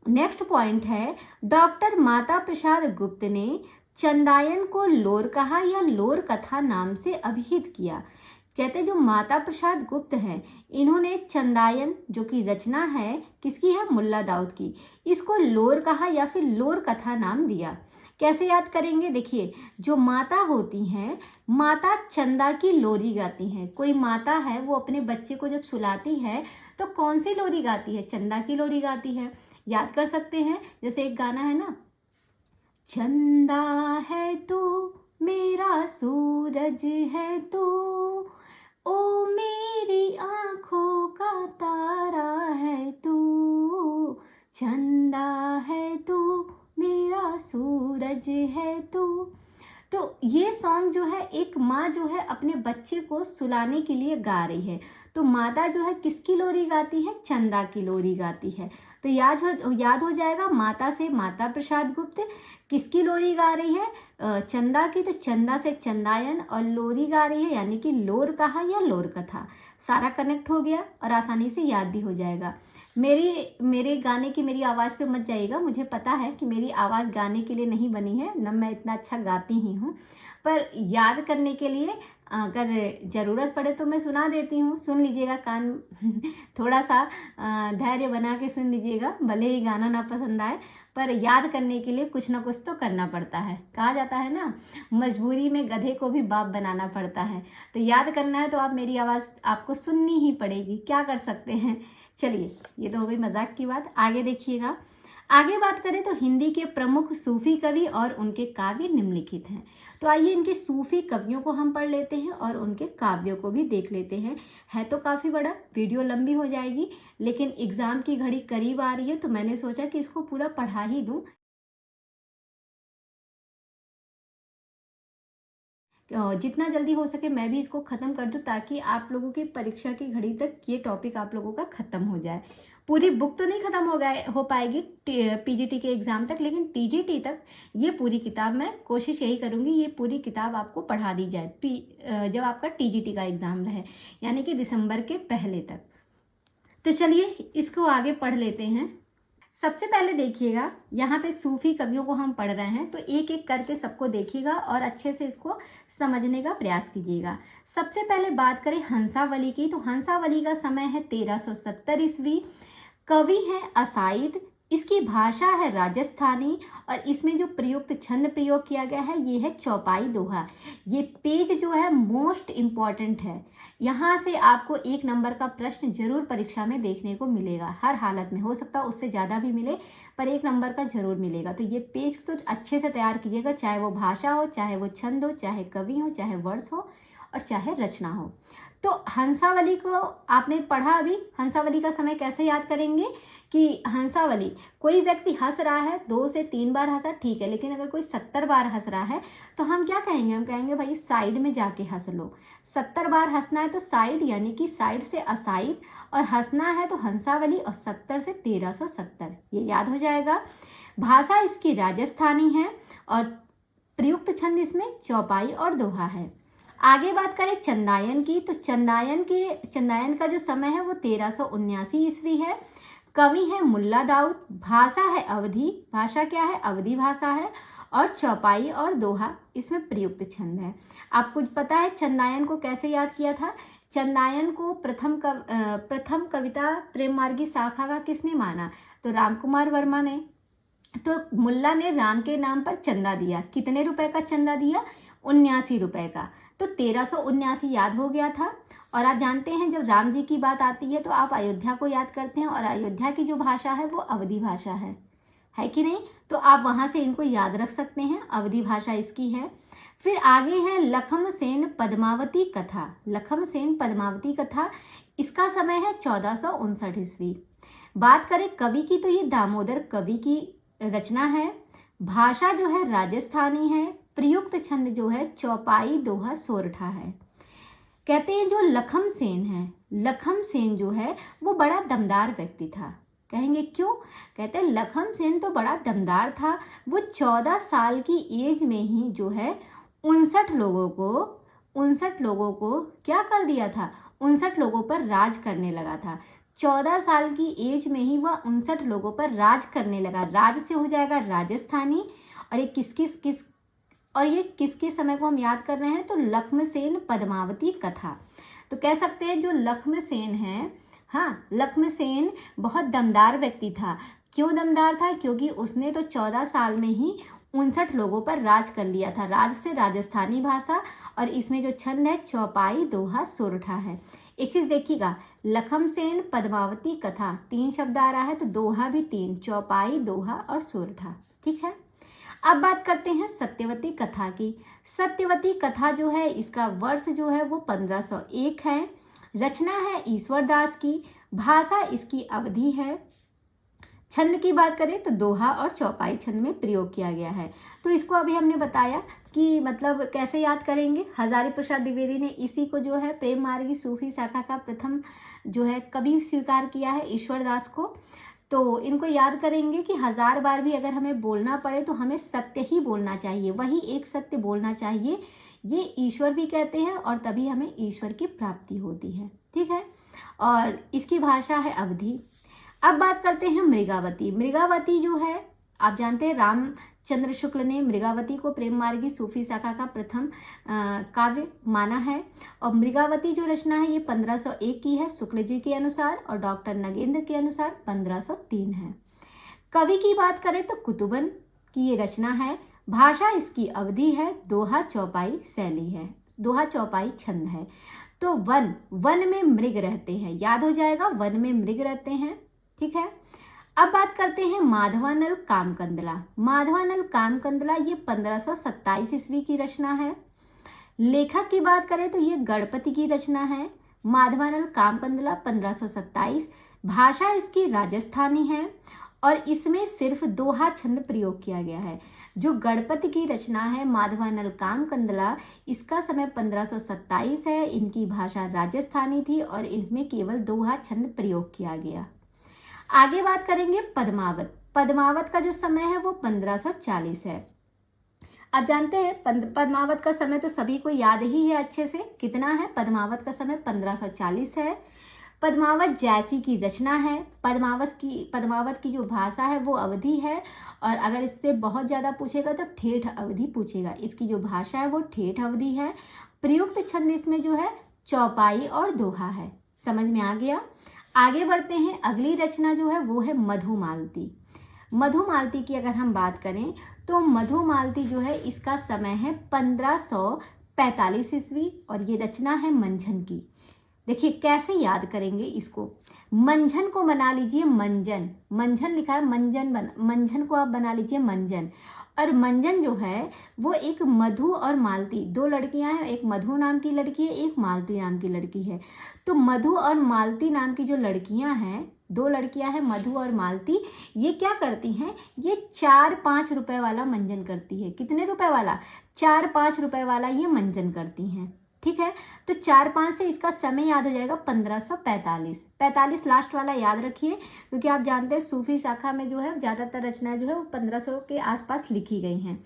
S1: नेक्स्ट पॉइंट है डॉक्टर माता प्रसाद गुप्त ने चंदायन को लोर कहा या लोर कथा नाम से अभिहित किया। कहते हैं जो माता प्रसाद गुप्त हैं, इन्होंने चंदायन जो कि रचना है किसकी है, मुल्ला दाऊद की, इसको लोर कहा या फिर लोर कथा नाम दिया। कैसे याद करेंगे, देखिए जो माता होती हैं, माता चंदा की लोरी गाती हैं। कोई माता है वो अपने बच्चे को जब सुलाती है तो कौन सी लोरी गाती है, चंदा की लोरी गाती है। याद कर सकते हैं, जैसे एक गाना है ना, चंदा है तू मेरा सूरज है तू, ओ मेरी आंखों का तारा है तू, चंदा है तू मेरा सूरज है तू। तो ये सॉन्ग जो है एक माँ जो है अपने बच्चे को सुलाने के लिए गा रही है। तो माता जो है किसकी लोरी गाती है, चंदा की लोरी गाती है। तो याद हो जाएगा, माता से माता प्रसाद गुप्त, किसकी लोरी गा रही है, चंदा की, तो चंदा से चंदायन, और लोरी गा रही है यानी कि लोर कहा या लोर कथा। सारा कनेक्ट हो गया और आसानी से याद भी हो जाएगा। मेरे गाने की मेरी आवाज़ पे मत जाइएगा, मुझे पता है कि मेरी आवाज़ गाने के लिए नहीं बनी है, न मैं इतना अच्छा गाती ही हूँ, पर याद करने के लिए अगर ज़रूरत पड़े तो मैं सुना देती हूँ। सुन लीजिएगा, कान थोड़ा सा धैर्य बना के सुन लीजिएगा, भले ही गाना ना पसंद आए, पर याद करने के लिए कुछ ना कुछ तो करना पड़ता है। कहा जाता है ना, मजबूरी में गधे को भी बाप बनाना पड़ता है। तो याद करना है तो आप मेरी आवाज़ आपको सुननी ही पड़ेगी, क्या कर सकते हैं। चलिए, ये तो हो गई मजाक की बात, आगे देखिएगा। आगे बात करें तो हिंदी के प्रमुख सूफी कवि और उनके काव्य निम्नलिखित हैं। तो आइए इनके सूफी कवियों को हम पढ़ लेते हैं और उनके काव्यों को भी देख लेते हैं। है तो काफ़ी बड़ा, वीडियो लंबी हो जाएगी, लेकिन एग्ज़ाम की घड़ी करीब आ रही है तो मैंने सोचा कि इसको पूरा पढ़ा ही दूँ। जितना जल्दी हो सके मैं भी इसको ख़त्म कर दूँ, ताकि आप लोगों की परीक्षा की घड़ी तक ये टॉपिक आप लोगों का ख़त्म हो जाए। पूरी बुक तो नहीं ख़त्म हो पाएगी पीजीटी के एग्ज़ाम तक, लेकिन टीजीटी तक ये पूरी किताब, मैं कोशिश यही करूँगी ये पूरी किताब आपको पढ़ा दी जाए जब आपका टीजीटी का एग्ज़ाम रहे, यानी कि दिसंबर के पहले तक। तो चलिए इसको आगे पढ़ लेते हैं। सबसे पहले देखिएगा, यहाँ पे सूफी कवियों को हम पढ़ रहे हैं, तो एक एक करके सबको देखिएगा और अच्छे से इसको समझने का प्रयास कीजिएगा। सबसे पहले बात करें हंसावली की, तो हंसावली का समय है 1370 ईस्वी। कवि है असाइद, इसकी भाषा है राजस्थानी, और इसमें जो प्रयुक्त छंद प्रयोग किया गया है ये है चौपाई दोहा। ये पेज जो है मोस्ट इम्पॉर्टेंट है, यहाँ से आपको 1 नंबर का प्रश्न जरूर परीक्षा में देखने को मिलेगा, हर हालत में। हो सकता है उससे ज़्यादा भी मिले, पर 1 नंबर का जरूर मिलेगा। तो ये पेज तो अच्छे से तैयार कीजिएगा, चाहे वो भाषा हो, चाहे वो छंद हो, चाहे कवि हो, चाहे वर्ष हो, और चाहे रचना हो। तो हंसावली को आपने पढ़ा अभी, हंसावली का समय कैसे याद करेंगे कि हंसावली, कोई व्यक्ति हंस रहा है 2 से 3 बार हंसा, ठीक है, लेकिन अगर कोई 70 बार हंस रहा है तो हम क्या कहेंगे, हम कहेंगे भाई साइड में जाके हंस लो। 70 बार हंसना है तो साइड, यानी कि साइड से असाइड, और हंसना है तो हंसावली, और 70 से 1370, ये याद हो जाएगा। भाषा इसकी राजस्थानी है और प्रयुक्त छंद इसमें चौपाई और दोहा है। आगे बात करें चंदायन की, तो चंदायन का जो समय है वो 1379 ईस्वी है। कवि है मुल्ला दाऊद, भाषा है अवधी, भाषा क्या है, अवधी भाषा है, और चौपाई और दोहा इसमें प्रयुक्त छंद है। आपको पता है चंदायन को कैसे याद किया था, चंदायन को प्रथम कविता प्रेम मार्गी शाखा का किसने माना, तो राम कुमार वर्मा ने। तो मुल्ला ने राम के नाम पर चंदा दिया, कितने रुपए का चंदा दिया, 79 रुपए का। तो 1379 याद हो गया था। और आप जानते हैं जब राम जी की बात आती है तो आप अयोध्या को याद करते हैं, और अयोध्या की जो भाषा है वो अवधी भाषा है कि नहीं, तो आप वहाँ से इनको याद रख सकते हैं, अवधी भाषा इसकी है। फिर आगे है लखम सेन पद्मावती कथा, लखम सेन पद्मावती कथा, इसका समय है 1459 ईस्वी। बात करें कवि की, तो ये दामोदर कवि की रचना है। भाषा जो है राजस्थानी है, प्रयुक्त छंद जो है चौपाई दोहा सोरठा है। कहते हैं जो लखम सेन है, लखम सेन जो है वो बड़ा दमदार व्यक्ति था। कहेंगे क्यों, कहते हैं लखम सेन तो बड़ा दमदार था, वो 14 साल की एज में ही जो है 59 लोगों को क्या कर दिया था, 59 लोगों पर राज करने लगा था। 14 साल की एज में ही वह 59 लोगों पर राज करने लगा। राज से हो जाएगा राजस्थानी, और ये किसके समय को हम याद कर रहे हैं, तो लक्ष्मसेन पद्मावती कथा। तो कह सकते हैं जो लक्ष्मसेन है, हाँ, लक्ष्मसेन बहुत दमदार व्यक्ति था। क्यों दमदार था? क्योंकि उसने तो 14 साल में ही 59 लोगों पर राज कर लिया था। राज से राजस्थानी भाषा, और इसमें जो छंद है चौपाई, दोहा, सोरठा है। एक चीज देखिएगा, लखमसेन पद्मावती कथा 3 शब्द आ रहा है, तो दोहा भी 3, चौपाई, दोहा और सोरठा। ठीक है, अब बात करते हैं सत्यवती कथा की। सत्यवती कथा जो है, इसका वर्ष जो है वो 1501 है। रचना है ईश्वर दास की। भाषा इसकी अवधि है। छंद की बात करें तो दोहा और चौपाई छंद में प्रयोग किया गया है। तो इसको अभी हमने बताया कि मतलब कैसे याद करेंगे। हजारी प्रसाद द्विवेदी ने इसी को जो है प्रेम मार्गी सूफी शाखा का प्रथम जो है कवि स्वीकार किया है, ईश्वर दास को। तो इनको याद करेंगे कि 1000 बार भी अगर हमें बोलना पड़े तो हमें सत्य ही बोलना चाहिए, वही एक सत्य बोलना चाहिए। ये ईश्वर भी कहते हैं और तभी हमें ईश्वर की प्राप्ति होती है। ठीक है, और इसकी भाषा है अवधि। अब बात करते हैं मृगावती। मृगावती जो है, आप जानते हैं रामचंद्र शुक्ल ने मृगावती को प्रेम मार्गी सूफी शाखा का प्रथम काव्य माना है। और मृगावती जो रचना है ये 1501 की है शुक्ल जी के अनुसार, और डॉक्टर नगेंद्र के अनुसार 1503 है। कवि की बात करें तो कुतुबन की ये रचना है। भाषा इसकी अवधि है, दोहा चौपाई शैली है, दोहा चौपाई छंद है। तो वन में मृग रहते हैं, याद हो जाएगा, वन में मृग रहते हैं। ठीक है, अब बात करते हैं माधवानल कामकंदला। माधवानल कामकंदला ये 1527 ईस्वी की रचना है। लेखक की बात करें तो ये गणपति की रचना है। माधवानल कामकंदला 1527। भाषा इसकी राजस्थानी है और इसमें सिर्फ दोहा छंद प्रयोग किया गया है। जो गणपति की रचना है माधवानल कामकंदला, इसका समय 1527 है। इनकी भाषा राजस्थानी थी और इसमें केवल दोहा छंद प्रयोग किया गया। आगे बात करेंगे पद्मावत। पद्मावत का जो समय है वो 1540 है। आप जानते हैं पद्मावत का समय तो सभी को याद ही है अच्छे से, कितना है? पद्मावत का समय 1540 है। पद्मावत जैसी की रचना है। पद्मावत की जो भाषा है वो अवधि है, और अगर इससे बहुत ज़्यादा पूछेगा तो ठेठ अवधि पूछेगा। इसकी जो भाषा है वो ठेठ अवधि है। प्रयुक्त छंद इसमें जो है चौपाई और दोहा है। समझ में आ गया? आगे बढ़ते हैं। अगली रचना जो है वो है मधुमालती। मधुमालती की अगर हम बात करें तो मधुमालती जो है इसका समय है 1545 ईस्वी, और ये रचना है मंझन की। देखिए कैसे याद करेंगे इसको। मंझन को बना लीजिए मंजन, मंझन लिखा है मंझन को आप बना लीजिए मंजन। और मंजन जो है वो एक मधु और मालती, 2 लड़कियां हैं, एक मधु नाम की लड़की है, एक मालती नाम की लड़की है। तो मधु और मालती नाम की जो लड़कियां हैं, 2 लड़कियां हैं मधु और मालती, ये क्या करती हैं? ये 4-5 रुपए वाला मंजन करती है। कितने रुपए वाला? 4-5 रुपए वाला ये मंजन करती हैं। ठीक है, तो 4-5 से इसका समय याद हो जाएगा 1545। 45 लास्ट वाला याद रखिए, क्योंकि आप जानते हैं सूफी शाखा में जो है ज़्यादातर रचनाएं जो है वो 1500 के आसपास लिखी गई हैं।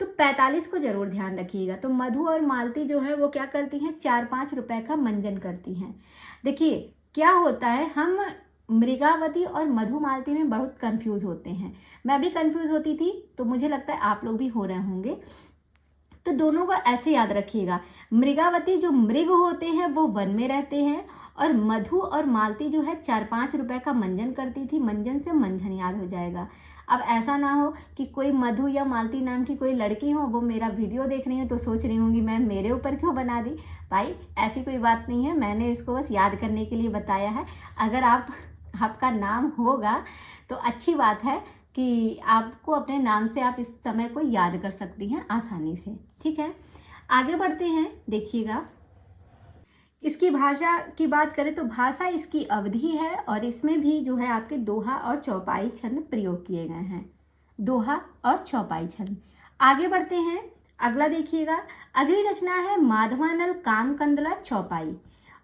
S1: तो 45 को जरूर ध्यान रखिएगा। तो मधु और मालती जो है वो क्या करती हैं? 4-5 रुपए का मंजन करती हैं। देखिए क्या होता है, हम मृगावती और मधुमालती में बहुत कंफ्यूज होते हैं। मैं भी कंफ्यूज होती थी, तो मुझे लगता है आप लोग भी हो रहे होंगे। तो दोनों को ऐसे याद रखिएगा। मृगावती जो मृग होते हैं वो वन में रहते हैं, और मधु और मालती जो है 4-5 रुपए का मंजन करती थी। मंजन से मंझन याद हो जाएगा। अब ऐसा ना हो कि कोई मधु या मालती नाम की कोई लड़की हो, वो मेरा वीडियो देख रही हो तो सोच रही होंगी मैं मेरे ऊपर क्यों बना दी। भाई ऐसी कोई बात नहीं है, मैंने इसको बस याद करने के लिए बताया है। अगर आपका नाम होगा तो अच्छी बात है कि आपको अपने नाम से आप इस समय को याद कर सकती हैं आसानी से। ठीक है, आगे बढ़ते हैं। देखिएगा इसकी भाषा की बात करें तो भाषा इसकी अवधि है, और इसमें भी जो है आपके दोहा और चौपाई छंद प्रयोग किए गए हैं। दोहा और चौपाई छंद। आगे बढ़ते हैं। अगला देखिएगा, अगली रचना है माधवानल कामकंदला चौपाई।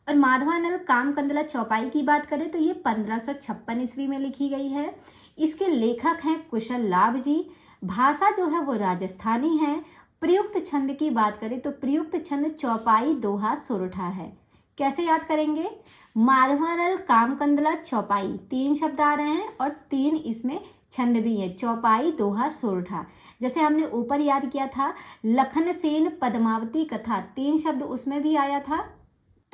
S1: और माधवानल कामकंदला चौपाई की बात करें तो ये 1556 ईस्वी में लिखी गई है। इसके लेखक हैं कुशल लाभ जी। भाषा जो है वो राजस्थानी है। प्रयुक्त छंद की बात करें तो प्रयुक्त छंद चौपाई, दोहा, सोरठा है। कैसे याद करेंगे? माधवानल कामकंदला चौपाई 3 शब्द आ रहे हैं, और 3 इसमें छंद भी है, चौपाई, दोहा, सोरठा। जैसे हमने ऊपर याद किया था लखनसेन पद्मावती कथा, 3 शब्द उसमें भी आया था।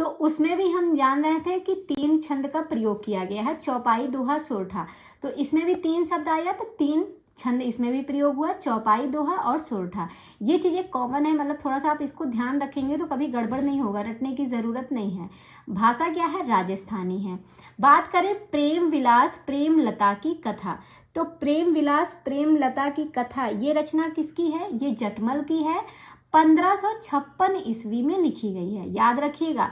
S1: तो उसमें भी हम जान रहे थे कि 3 छंद का प्रयोग किया गया है, चौपाई, दोहा, सोरठा। तो इसमें भी 3 शब्द आया, तो 3 छंद इसमें भी प्रयोग हुआ, चौपाई, दोहा और सोरठा। ये चीजें कॉमन है, मतलब थोड़ा सा आप इसको ध्यान रखेंगे तो कभी गड़बड़ नहीं होगा, रटने की जरूरत नहीं है। भाषा क्या है? राजस्थानी है। बात करें प्रेम विलास प्रेम लता की कथा, तो प्रेम विलास प्रेम लता की कथा ये रचना किसकी है? ये जटमल की है। 1556 ईस्वी में लिखी गई है, याद रखिएगा।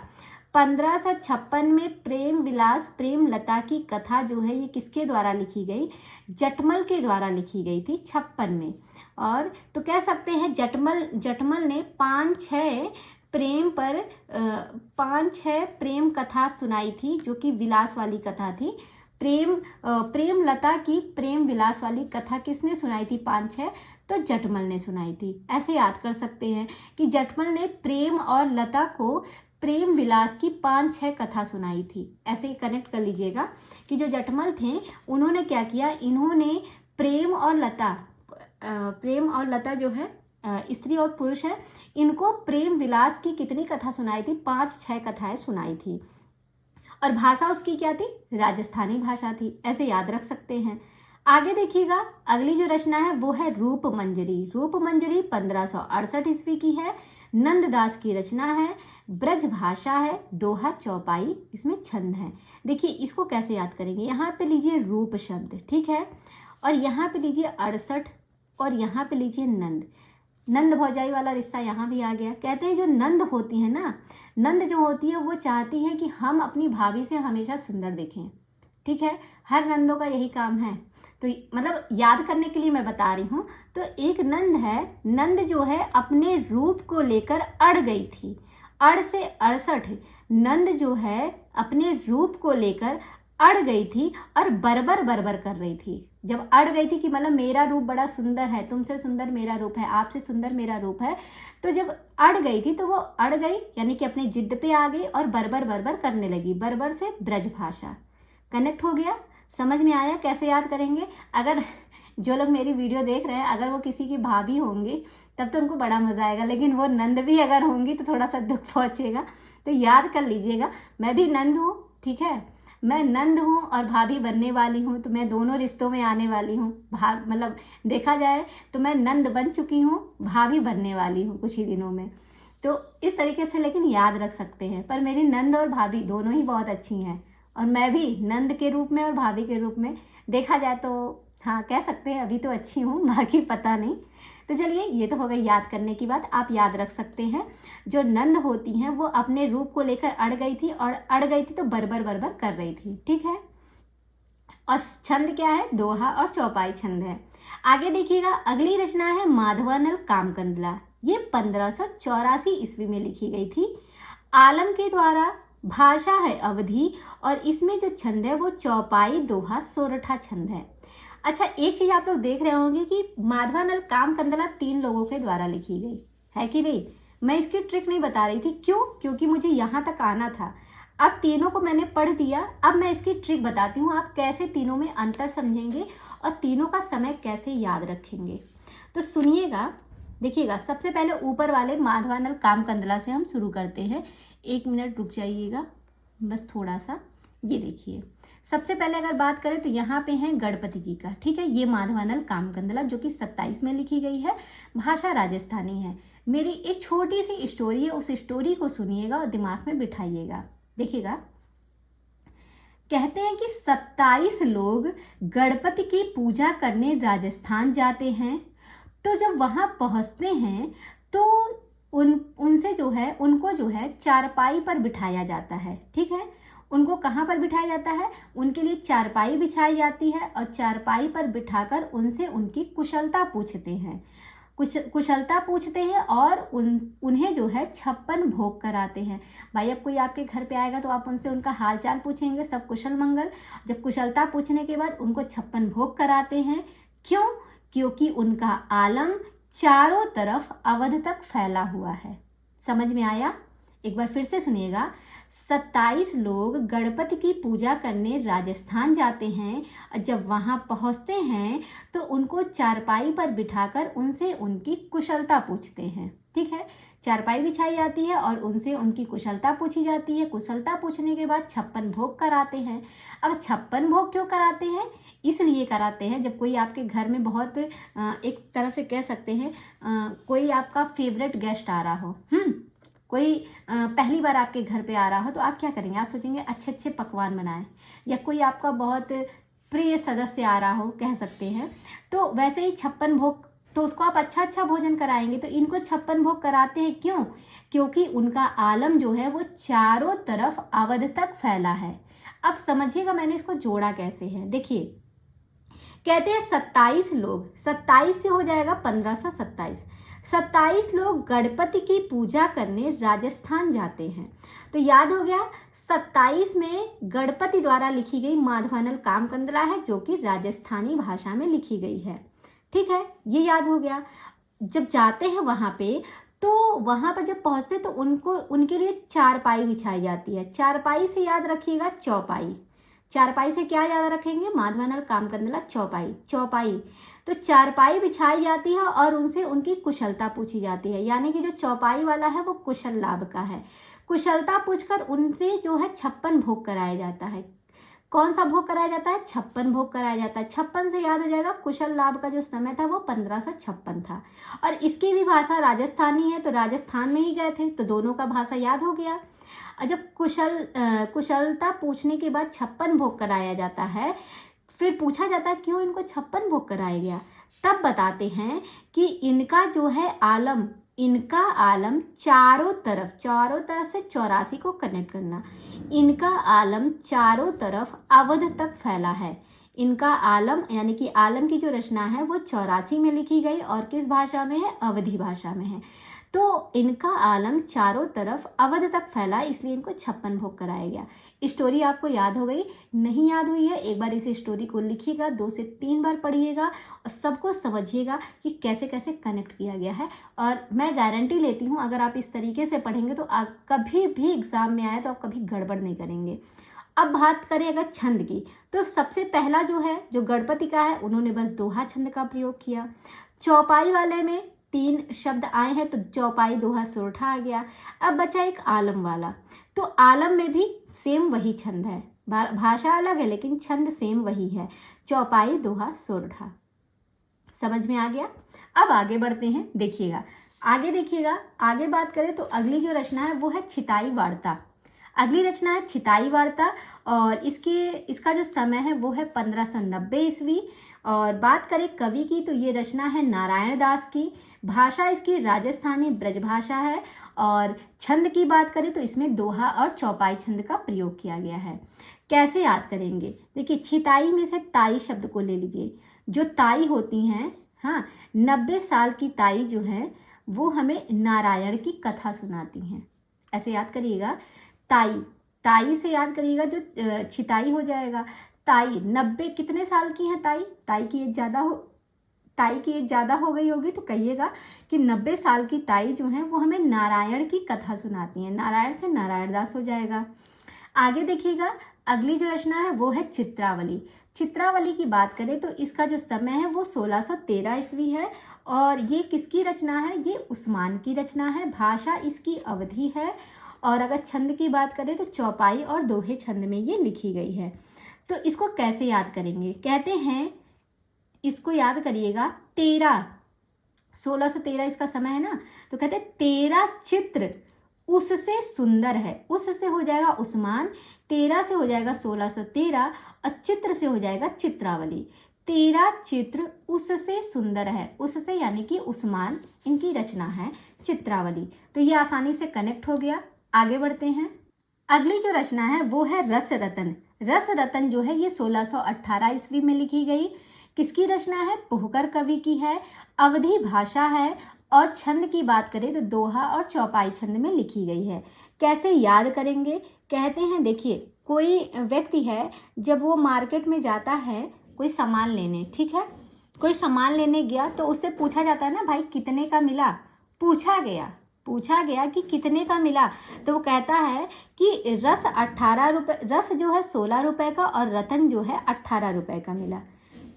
S1: 1556 में प्रेम विलास प्रेम लता की कथा जो है ये किसके द्वारा लिखी गई? जटमल के द्वारा लिखी गई थी 56 में। और तो कह सकते हैं जटमल ने 5-6 प्रेम कथा सुनाई थी, जो कि विलास वाली कथा थी। प्रेम लता की प्रेम विलास वाली कथा किसने सुनाई थी? 5-6, तो जटमल ने सुनाई थी। ऐसे याद कर सकते हैं कि जटमल ने प्रेम और लता को प्रेम विलास की 5-6 कथा सुनाई थी। ऐसे कनेक्ट कर लीजिएगा कि जो जटमल थे उन्होंने क्या किया, इन्होंने प्रेम और लता जो है स्त्री और पुरुष है, इनको प्रेम विलास की कितनी कथा सुनाई थी? 5-6 कथाएं सुनाई थी। और भाषा उसकी क्या थी? राजस्थानी भाषा थी। ऐसे याद रख सकते हैं। आगे देखिएगा, अगली जो रचना है वो है रूप मंजरी। रूप मंजरी 1568 ईस्वी की है, नंददास की रचना है, ब्रज भाषा है, दोहा, चौपाई, इसमें छंद है। देखिए इसको कैसे याद करेंगे, यहाँ पे लीजिए रूप शब्द, ठीक है, और यहाँ पे लीजिए 68 और यहाँ पे लीजिए नंद भौजाई वाला रिश्ता यहाँ भी आ गया। कहते हैं जो नंद होती है ना, नंद जो होती है वो चाहती है कि हम अपनी भाभी से हमेशा सुंदर दिखें, ठीक है, हर नंदों का यही काम है। तो मतलब याद करने के लिए मैं बता रही हूँ। तो एक नंद है, नंद जो है अपने रूप को लेकर अड़ गई थी। अड़ से 68, नंद जो है अपने रूप को लेकर अड़ गई थी और बरबर कर रही थी। जब अड़ गई थी कि मतलब मेरा रूप बड़ा सुंदर है, तुमसे सुंदर मेरा रूप है, आपसे सुंदर मेरा रूप है, तो जब अड़ गई थी तो वो अड़ गई यानी कि अपनी जिद पे आ गई और बरबर करने लगी। बरबर से ब्रज भाषा कनेक्ट हो गया। समझ में आया कैसे याद करेंगे? अगर जो लोग मेरी वीडियो देख रहे हैं अगर वो किसी की भाभी होंगी तब तो उनको बड़ा मजा आएगा, लेकिन वो नंद भी अगर होंगी तो थोड़ा सा दुख पहुंचेगा। तो याद कर लीजिएगा, मैं भी नंद हूँ, ठीक है, मैं नंद हूँ और भाभी बनने वाली हूँ, तो मैं दोनों रिश्तों में आने वाली हूँ। मतलब देखा जाए तो मैं नंद बन चुकी हूँ, भाभी बनने वाली हूँ कुछ ही दिनों में। तो इस तरीके से लेकिन याद रख सकते हैं। पर मेरी नंद और भाभी दोनों ही बहुत अच्छी हैं, और मैं भी नंद के रूप में और भाभी के रूप में देखा जाए तो हाँ कह सकते हैं अभी तो अच्छी हूँ, बाकी पता नहीं। तो चलिए ये तो हो गई याद करने की बात। आप याद रख सकते हैं जो नंद होती हैं वो अपने रूप को लेकर अड़ गई थी, और अड़ गई थी तो बरबर कर रही थी, ठीक है। और छंद क्या है? दोहा और चौपाई छंद है। आगे देखिएगा, अगली रचना है माधवानल कामकंदला। ये 1584 ईस्वी में लिखी गई थी, आलम के द्वारा। भाषा है अवधी और इसमें जो छंद है वो चौपाई, दोहा, सोरठा छंद है। अच्छा, एक चीज आप लोग देख रहे होंगे कि माधवानल कामकंदला 3 लोगों के द्वारा लिखी गई है कि नहीं। मैं इसकी ट्रिक नहीं बता रही थी, क्यों? क्योंकि मुझे यहाँ तक आना था। अब तीनों को मैंने पढ़ दिया, अब मैं इसकी ट्रिक बताती हूँ आप कैसे तीनों में अंतर समझेंगे और तीनों का समय कैसे याद रखेंगे। तो सुनिएगा, देखिएगा। सबसे पहले ऊपर वाले माधवानल कामकंदला से हम शुरू करते हैं। 1 मिनट रुक जाइएगा बस थोड़ा सा। ये देखिए, सबसे पहले अगर बात करें तो यहाँ पे है गणपति जी का, ठीक है। ये माधवानल कामकंदला जो कि 27 में लिखी गई है, भाषा राजस्थानी है। मेरी एक छोटी सी स्टोरी है, उस स्टोरी को सुनिएगा और दिमाग में बिठाइएगा। देखिएगा, कहते हैं कि 27 लोग गणपति की पूजा करने राजस्थान जाते हैं। तो जब वहां पहुंचते हैं तो उनको जो है चारपाई पर बिठाया जाता है, ठीक है। उनको कहाँ पर बिठाया जाता है? उनके लिए चारपाई बिछाई जाती है और चारपाई पर बिठाकर उनसे उनकी कुशलता पूछते हैं और उन्हें जो है 56 भोग कराते हैं। भाई, अब कोई आपके घर पे आएगा तो आप उनसे उनका हाल चाल पूछेंगे, सब कुशल मंगल। जब कुशलता पूछने के बाद उनको 56 भोग कराते हैं। क्यों? क्योंकि उनका आलम चारों तरफ अवध तक फैला हुआ है। समझ में आया? एक बार फिर से सुनिएगा। 27 लोग गणपति की पूजा करने राजस्थान जाते हैं और जब वहां पहुंचते हैं तो उनको चारपाई पर बिठाकर उनसे उनकी कुशलता पूछते हैं, ठीक है। चारपाई बिछाई जाती है और उनसे उनकी कुशलता पूछी जाती है। कुशलता पूछने के बाद 56 भोग कराते हैं। अब 56 भोग क्यों कराते हैं? इसलिए कराते हैं जब कोई आपके घर में बहुत एक तरह से कह सकते हैं कोई आपका फेवरेट गेस्ट आ रहा हो, कोई पहली बार आपके घर पे आ रहा हो, तो आप क्या करेंगे? आप सोचेंगे अच्छे अच्छे पकवान बनाएं। या कोई आपका बहुत प्रिय सदस्य आ रहा हो, कह सकते हैं, तो वैसे ही 56 भोग, तो उसको आप अच्छा अच्छा भोजन कराएंगे। तो इनको 56 भोग कराते हैं क्यों? क्योंकि उनका आलम जो है वो चारों तरफ अवध तक फैला है। अब समझिएगा मैंने इसको जोड़ा कैसे है। देखिए, कहते हैं 27 लोग, 27 से हो जाएगा 1527। 27 लोग गणपति की पूजा करने राजस्थान जाते हैं। तो याद हो गया, 27 में गणपति द्वारा लिखी गई माधवानल कामकंदला है, जो कि राजस्थानी भाषा में लिखी गई है। ठीक है, ये याद हो गया। जब जाते हैं वहां पे, तो वहां पर जब पहुंचते तो उनके लिए चारपाई बिछाई जाती है। चारपाई से याद रखिएगा चौपाई। चारपाई से क्या याद रखेंगे? माधवानल कामकंदला चौपाई। चौपाई, तो चारपाई बिछाई जाती है और उनसे उनकी कुशलता पूछी जाती है। यानी कि जो चौपाई वाला है वो कुशल लाभ का है। कुशलता पूछकर उनसे जो है 56 भोग कराया जाता है। कौन सा भोग कराया जाता है? 56 भोग कराया जाता है। 56 से याद हो जाएगा कुशल लाभ का जो समय था वो 1556 था। और इसकी भी भाषा राजस्थानी है, तो राजस्थान में ही गए थे, तो दोनों का भाषा याद हो गया। जब कुशलता पूछने के बाद 56 भोग कराया जाता है, फिर पूछा जाता है क्यों इनको 56 भोग कराया गया, तब बताते हैं कि इनका जो है आलम, इनका आलम चारों तरफ से 84 को कनेक्ट करना, इनका आलम चारों तरफ अवध तक फैला है। इनका आलम यानी कि आलम की जो रचना है वो 84 में लिखी गई और किस भाषा में है? अवधी भाषा में है। तो इनका आलम चारों तरफ अवध तक फैला, इसलिए इनको 56 भोग कराया गया। स्टोरी आपको याद हो गई? नहीं याद हुई है? एक बार इस स्टोरी को लिखिएगा, 2 से 3 बार पढ़िएगा और सबको समझिएगा कि कैसे कैसे कनेक्ट किया गया है। और मैं गारंटी लेती हूँ अगर आप इस तरीके से पढ़ेंगे तो कभी भी एग्जाम में आए तो आप कभी गड़बड़ नहीं करेंगे। अब बात करें अगर छंद की, तो सबसे पहला जो है जो गणपति का है, उन्होंने बस दोहा छंद का प्रयोग किया। चौपाई वाले में 3 शब्द आए हैं, तो चौपाई, दोहा, सोरठा आ गया। अब बचा एक आलम वाला, तो आलम में भी सेम वही छंद है, भाषा अलग है लेकिन छंद सेम वही है, चौपाई, दोहा, सोरठा। समझ में आ गया? अब आगे बढ़ते हैं, देखिएगा आगे बात करें तो अगली जो रचना है वो है छिताई वार्ता। अगली रचना है छिताई वार्ता और इसका जो समय है वो है 1590 ईस्वी। और बात करें कवि की तो ये रचना है नारायण दास की। भाषा इसकी राजस्थानी ब्रज भाषा है। और छंद की बात करें तो इसमें दोहा और चौपाई छंद का प्रयोग किया गया है। कैसे याद करेंगे? देखिए, छिताई में से ताई शब्द को ले लीजिए। जो ताई होती हैं, 90 साल की ताई जो है वो हमें नारायण की कथा सुनाती हैं। ऐसे याद करिएगा, ताई से याद करिएगा, जो छिताई हो जाएगा। ताई 90 कितने साल की है? ताई की एज ज़्यादा हो गई होगी, तो कहिएगा कि 90 साल की ताई जो है वो हमें नारायण की कथा सुनाती हैं। नारायण से नारायण दास हो जाएगा। आगे देखिएगा, अगली जो रचना है वो है चित्रावली। चित्रावली की बात करें तो इसका जो समय है वो 1613 ईस्वी है। और ये किसकी रचना है? ये उस्मान की रचना है। भाषा इसकी अवधी है। और अगर छंद की बात करें तो चौपाई और दोहे छंद में ये लिखी गई है। तो इसको कैसे याद करेंगे? कहते हैं, इसको याद करिएगा, 1613 इसका समय है ना, तो कहते हैं 13 चित्र उससे सुंदर है। उससे हो जाएगा उस्मान, 13 से हो जाएगा 1613 और चित्र से हो जाएगा चित्रावली। 13 चित्र उससे सुंदर है। उससे यानी कि उस्मान, इनकी रचना है चित्रावली। तो ये आसानी से कनेक्ट हो गया। आगे बढ़ते हैं। अगली जो रचना है वो है रस रतन। रस रतन जो है ये 1618 ईस्वी में लिखी गई। किसकी रचना है? पोहकर कवि की है। अवधी भाषा है। और छंद की बात करें तो दोहा और चौपाई छंद में लिखी गई है। कैसे याद करेंगे? कहते हैं, देखिए, कोई व्यक्ति है, जब वो मार्केट में जाता है कोई सामान लेने, ठीक है, कोई सामान लेने गया तो उससे पूछा जाता है ना, भाई कितने का मिला? पूछा गया कि कितने का मिला, तो वो कहता है कि रस 18 रुपये, रस जो है 16 रुपये का और रतन जो है 18 रुपये का मिला।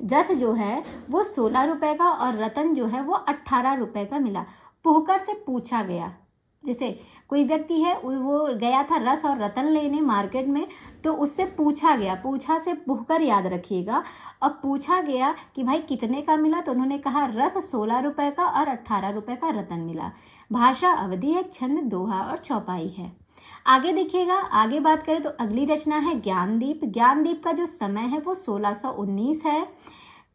S1: रस जो है वो 16 रुपये का और रतन जो है वो 18 रुपये का मिला। पोहकर से पूछा गया, जैसे कोई व्यक्ति है वो गया था रस और रतन लेने मार्केट में, तो उससे पूछा गया, पूछा से पूछकर याद रखिएगा। अब पूछा गया कि भाई कितने का मिला, तो उन्होंने कहा रस 16 रुपए का और 18 रुपए का रतन मिला। भाषा अवधि है, छंद दोहा और चौपाई है। आगे देखिएगा, आगे बात करें तो अगली रचना है ज्ञानदीप। ज्ञानदीप का जो समय है वो 1619 है।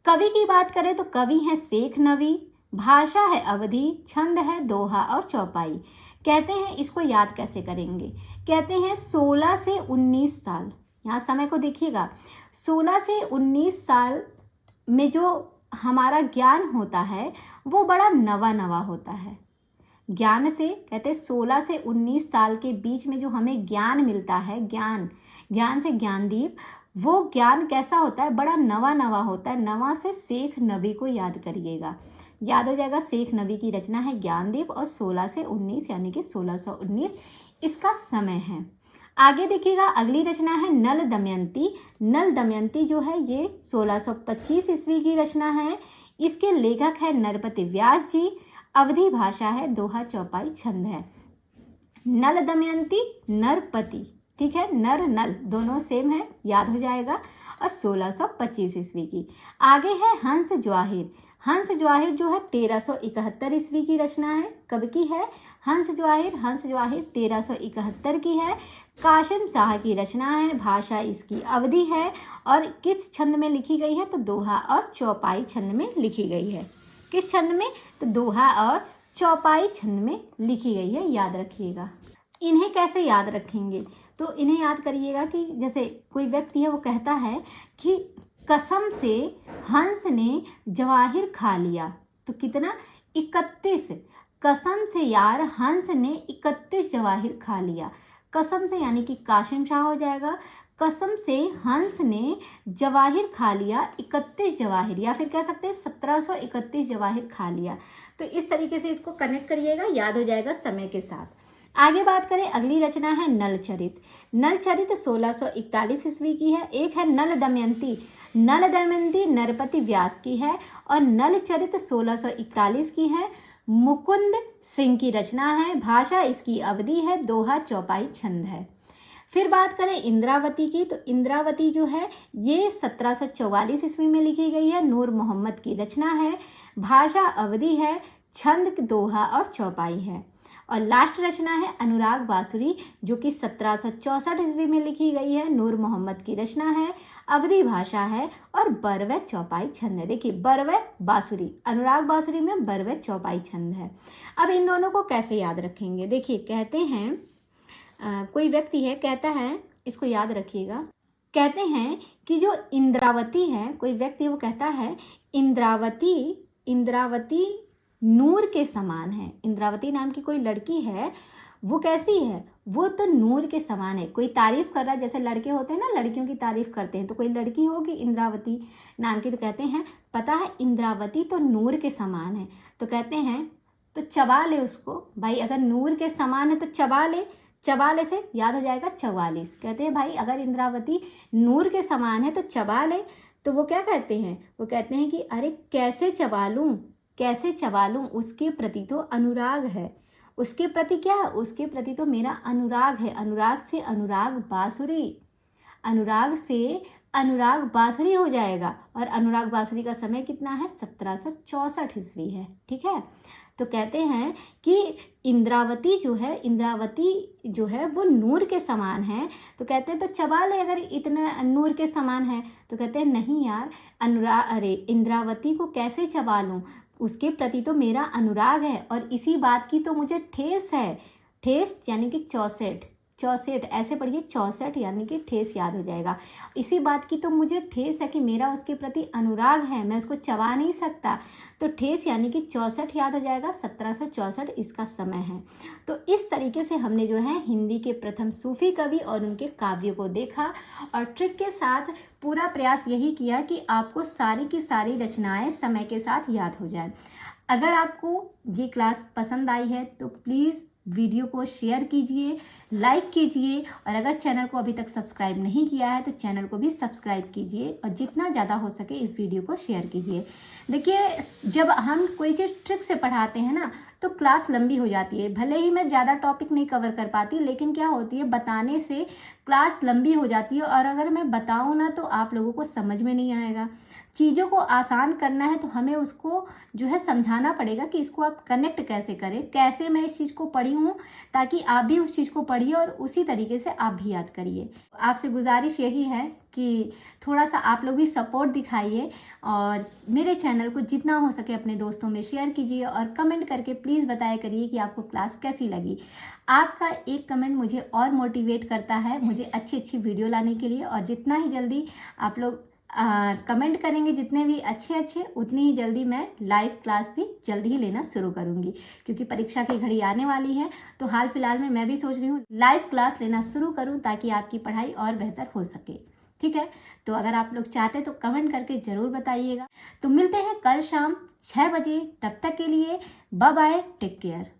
S1: कवि की बात करें तो कवि है शेख नवी। भाषा है अवधि, छंद है दोहा और चौपाई। कहते हैं इसको याद कैसे करेंगे, कहते हैं 16 से 19 साल, यहाँ समय को देखिएगा, 16 से 19 साल में जो हमारा ज्ञान होता है वो बड़ा नवा नवा होता है। ज्ञान से कहते हैं 16 से 19 साल के बीच में जो हमें ज्ञान मिलता है, ज्ञान से ज्ञानदीप, वो ज्ञान कैसा होता है, बड़ा नवा नवा होता है। नवा से शेख नबी को याद करिएगा, याद हो जाएगा। शेख नबी की रचना है ज्ञानदीप और 16 से 19 यानी कि 1619 इसका समय है। आगे देखिएगा, अगली रचना है नल दमयंती। नल दमयंती जो है ये 1625 ईस्वी की रचना है। इसके लेखक है नरपति व्यास जी। अवधि भाषा है, दोहा चौपाई छंद है। नल दमयंती नरपति, ठीक है, नर नल दोनों सेम है, याद हो जाएगा। और 1625 ईस्वी की। आगे है हंस ज्वाहिर। हंस ज्वाहिर जो है 1371 ईस्वी की रचना है। कब की है? हंस ज्वाहिर 1371 की है। कासिम शाह की रचना है। भाषा इसकी अवधि है और किस छंद में लिखी गई है? तो दोहा और चौपाई छंद में लिखी गई है। किस छंद में? तो दोहा और चौपाई छंद में लिखी गई है, याद रखिएगा। इन्हें कैसे याद रखेंगे? तो इन्हें याद करिएगा कि जैसे कोई व्यक्ति है वो कहता है कि कसम से हंस ने जवाहिर खा लिया, तो कितना? 31। कसम से यार हंस ने 31 जवाहिर खा लिया। कसम से यानी कि कासिम शाह हो जाएगा। कसम से हंस ने जवाहिर खा लिया 31 जवाहिर, या फिर कह सकते हैं 1731 जवाहिर खा लिया। तो इस तरीके से इसको कनेक्ट करिएगा, याद हो जाएगा समय के साथ। आगे बात करें, अगली रचना है नलचरित। नलचरित 1641 ईस्वी की है। एक है नल दमयंती। नल दमयंती नरपति व्यास की है और नलचरित 1641 की है। मुकुंद सिंह की रचना है। भाषा इसकी अवधि है, दोहा चौपाई छंद है। फिर बात करें इंद्रावती की, तो इंद्रावती जो है ये 1744 ईस्वी में लिखी गई है। नूर मोहम्मद की रचना है। भाषा अवधि है, छंद दोहा और चौपाई है। और लास्ट रचना है अनुराग बांसुरी, जो कि 1764 ईस्वी में लिखी गई है। नूर मोहम्मद की रचना है। अवधि भाषा है और बरवे चौपाई छंद है। देखिए बरवे बांसुरी, अनुराग बांसुरी में बरवे चौपाई छंद है। अब इन दोनों को कैसे याद रखेंगे? देखिए कहते हैं कोई व्यक्ति है कहता है, इसको याद रखिएगा, कहते हैं कि जो इंद्रावती है, कोई व्यक्ति वो कहता है इंद्रावती नूर के समान है। इंद्रावती नाम की कोई लड़की है, वो कैसी है? वो तो नूर के समान है। कोई तारीफ कर रहा है, जैसे लड़के होते हैं ना, लड़कियों की तारीफ करते हैं, तो कोई लड़की होगी इंद्रावती नाम की, तो कहते हैं पता है इंद्रावती तो नूर के समान है। तो कहते हैं तो चबा ले उसको। भाई अगर नूर के समान है तो चबा ले। चबाले से याद हो जाएगा 44। कहते हैं भाई अगर इंद्रावती नूर के समान है तो चबा ले। तो वो क्या कहते हैं? वो कहते हैं कि अरे कैसे चबा लूं, कैसे चबा लूं, उसके प्रति तो अनुराग है। उसके प्रति क्या है? उसके प्रति तो मेरा अनुराग है। अनुराग से अनुराग बांसुरी, अनुराग से अनुराग बांसुरी हो जाएगा। और अनुराग बांसुरी का समय कितना है? 1764 ईस्वी है, ठीक है। तो कहते हैं कि इंद्रावती जो है वो नूर के समान है। तो कहते हैं तो चबा ले अगर इतना नूर के समान है। तो कहते हैं नहीं यार, इंद्रावती को कैसे चबा लूं, उसके प्रति तो मेरा अनुराग है। और इसी बात की तो मुझे ठेस है। ठेस यानी कि 64 ऐसे पढ़िए, 64 यानी कि ठेस, याद हो जाएगा। इसी बात की तो मुझे ठेस है कि मेरा उसके प्रति अनुराग है, मैं उसको चबा नहीं सकता। तो ठेस यानी कि 64 याद हो जाएगा। 1764 इसका समय है। तो इस तरीके से हमने जो है हिंदी के प्रथम सूफी कवि और उनके काव्यों को देखा और ट्रिक के साथ पूरा प्रयास यही किया कि आपको सारी की सारी रचनाएं समय के साथ याद हो जाए। अगर आपको ये क्लास पसंद आई है तो प्लीज़ वीडियो को शेयर कीजिए, लाइक कीजिए और अगर चैनल को अभी तक सब्सक्राइब नहीं किया है तो चैनल को भी सब्सक्राइब कीजिए और जितना ज़्यादा हो सके इस वीडियो को शेयर कीजिए। देखिए, जब हम कोई चीज़ ट्रिक से पढ़ाते हैं ना तो क्लास लंबी हो जाती है। भले ही मैं ज़्यादा टॉपिक नहीं कवर कर पाती, लेकिन क्या होती है, बताने से क्लास लंबी हो जाती है और अगर मैं बताऊँ ना तो आप लोगों को समझ में नहीं आएगा। चीज़ों को आसान करना है तो हमें उसको जो है समझाना पड़ेगा कि इसको आप कनेक्ट कैसे करें, कैसे मैं इस चीज़ को पढ़ी हूँ, ताकि आप भी उस चीज़ को पढ़िए और उसी तरीके से आप भी याद करिए। आपसे गुजारिश यही है कि थोड़ा सा आप लोग भी सपोर्ट दिखाइए और मेरे चैनल को जितना हो सके अपने दोस्तों में शेयर कीजिए और कमेंट करके प्लीज़ बताया करिए कि आपको क्लास कैसी लगी। आपका एक कमेंट मुझे और मोटिवेट करता है मुझे अच्छी अच्छी वीडियो लाने के लिए, और जितना ही जल्दी आप लोग कमेंट करेंगे, जितने भी अच्छे उतनी ही जल्दी मैं लाइव क्लास भी जल्दी ही लेना शुरू करूँगी, क्योंकि परीक्षा की घड़ी आने वाली है। तो हाल फिलहाल में मैं भी सोच रही हूँ लाइव क्लास लेना शुरू करूँ ताकि आपकी पढ़ाई और बेहतर हो सके। ठीक है, तो अगर आप लोग चाहते तो कमेंट करके ज़रूर बताइएगा। तो मिलते हैं कल शाम 6 बजे, तब तक के लिए बाय बाय, टेक केयर।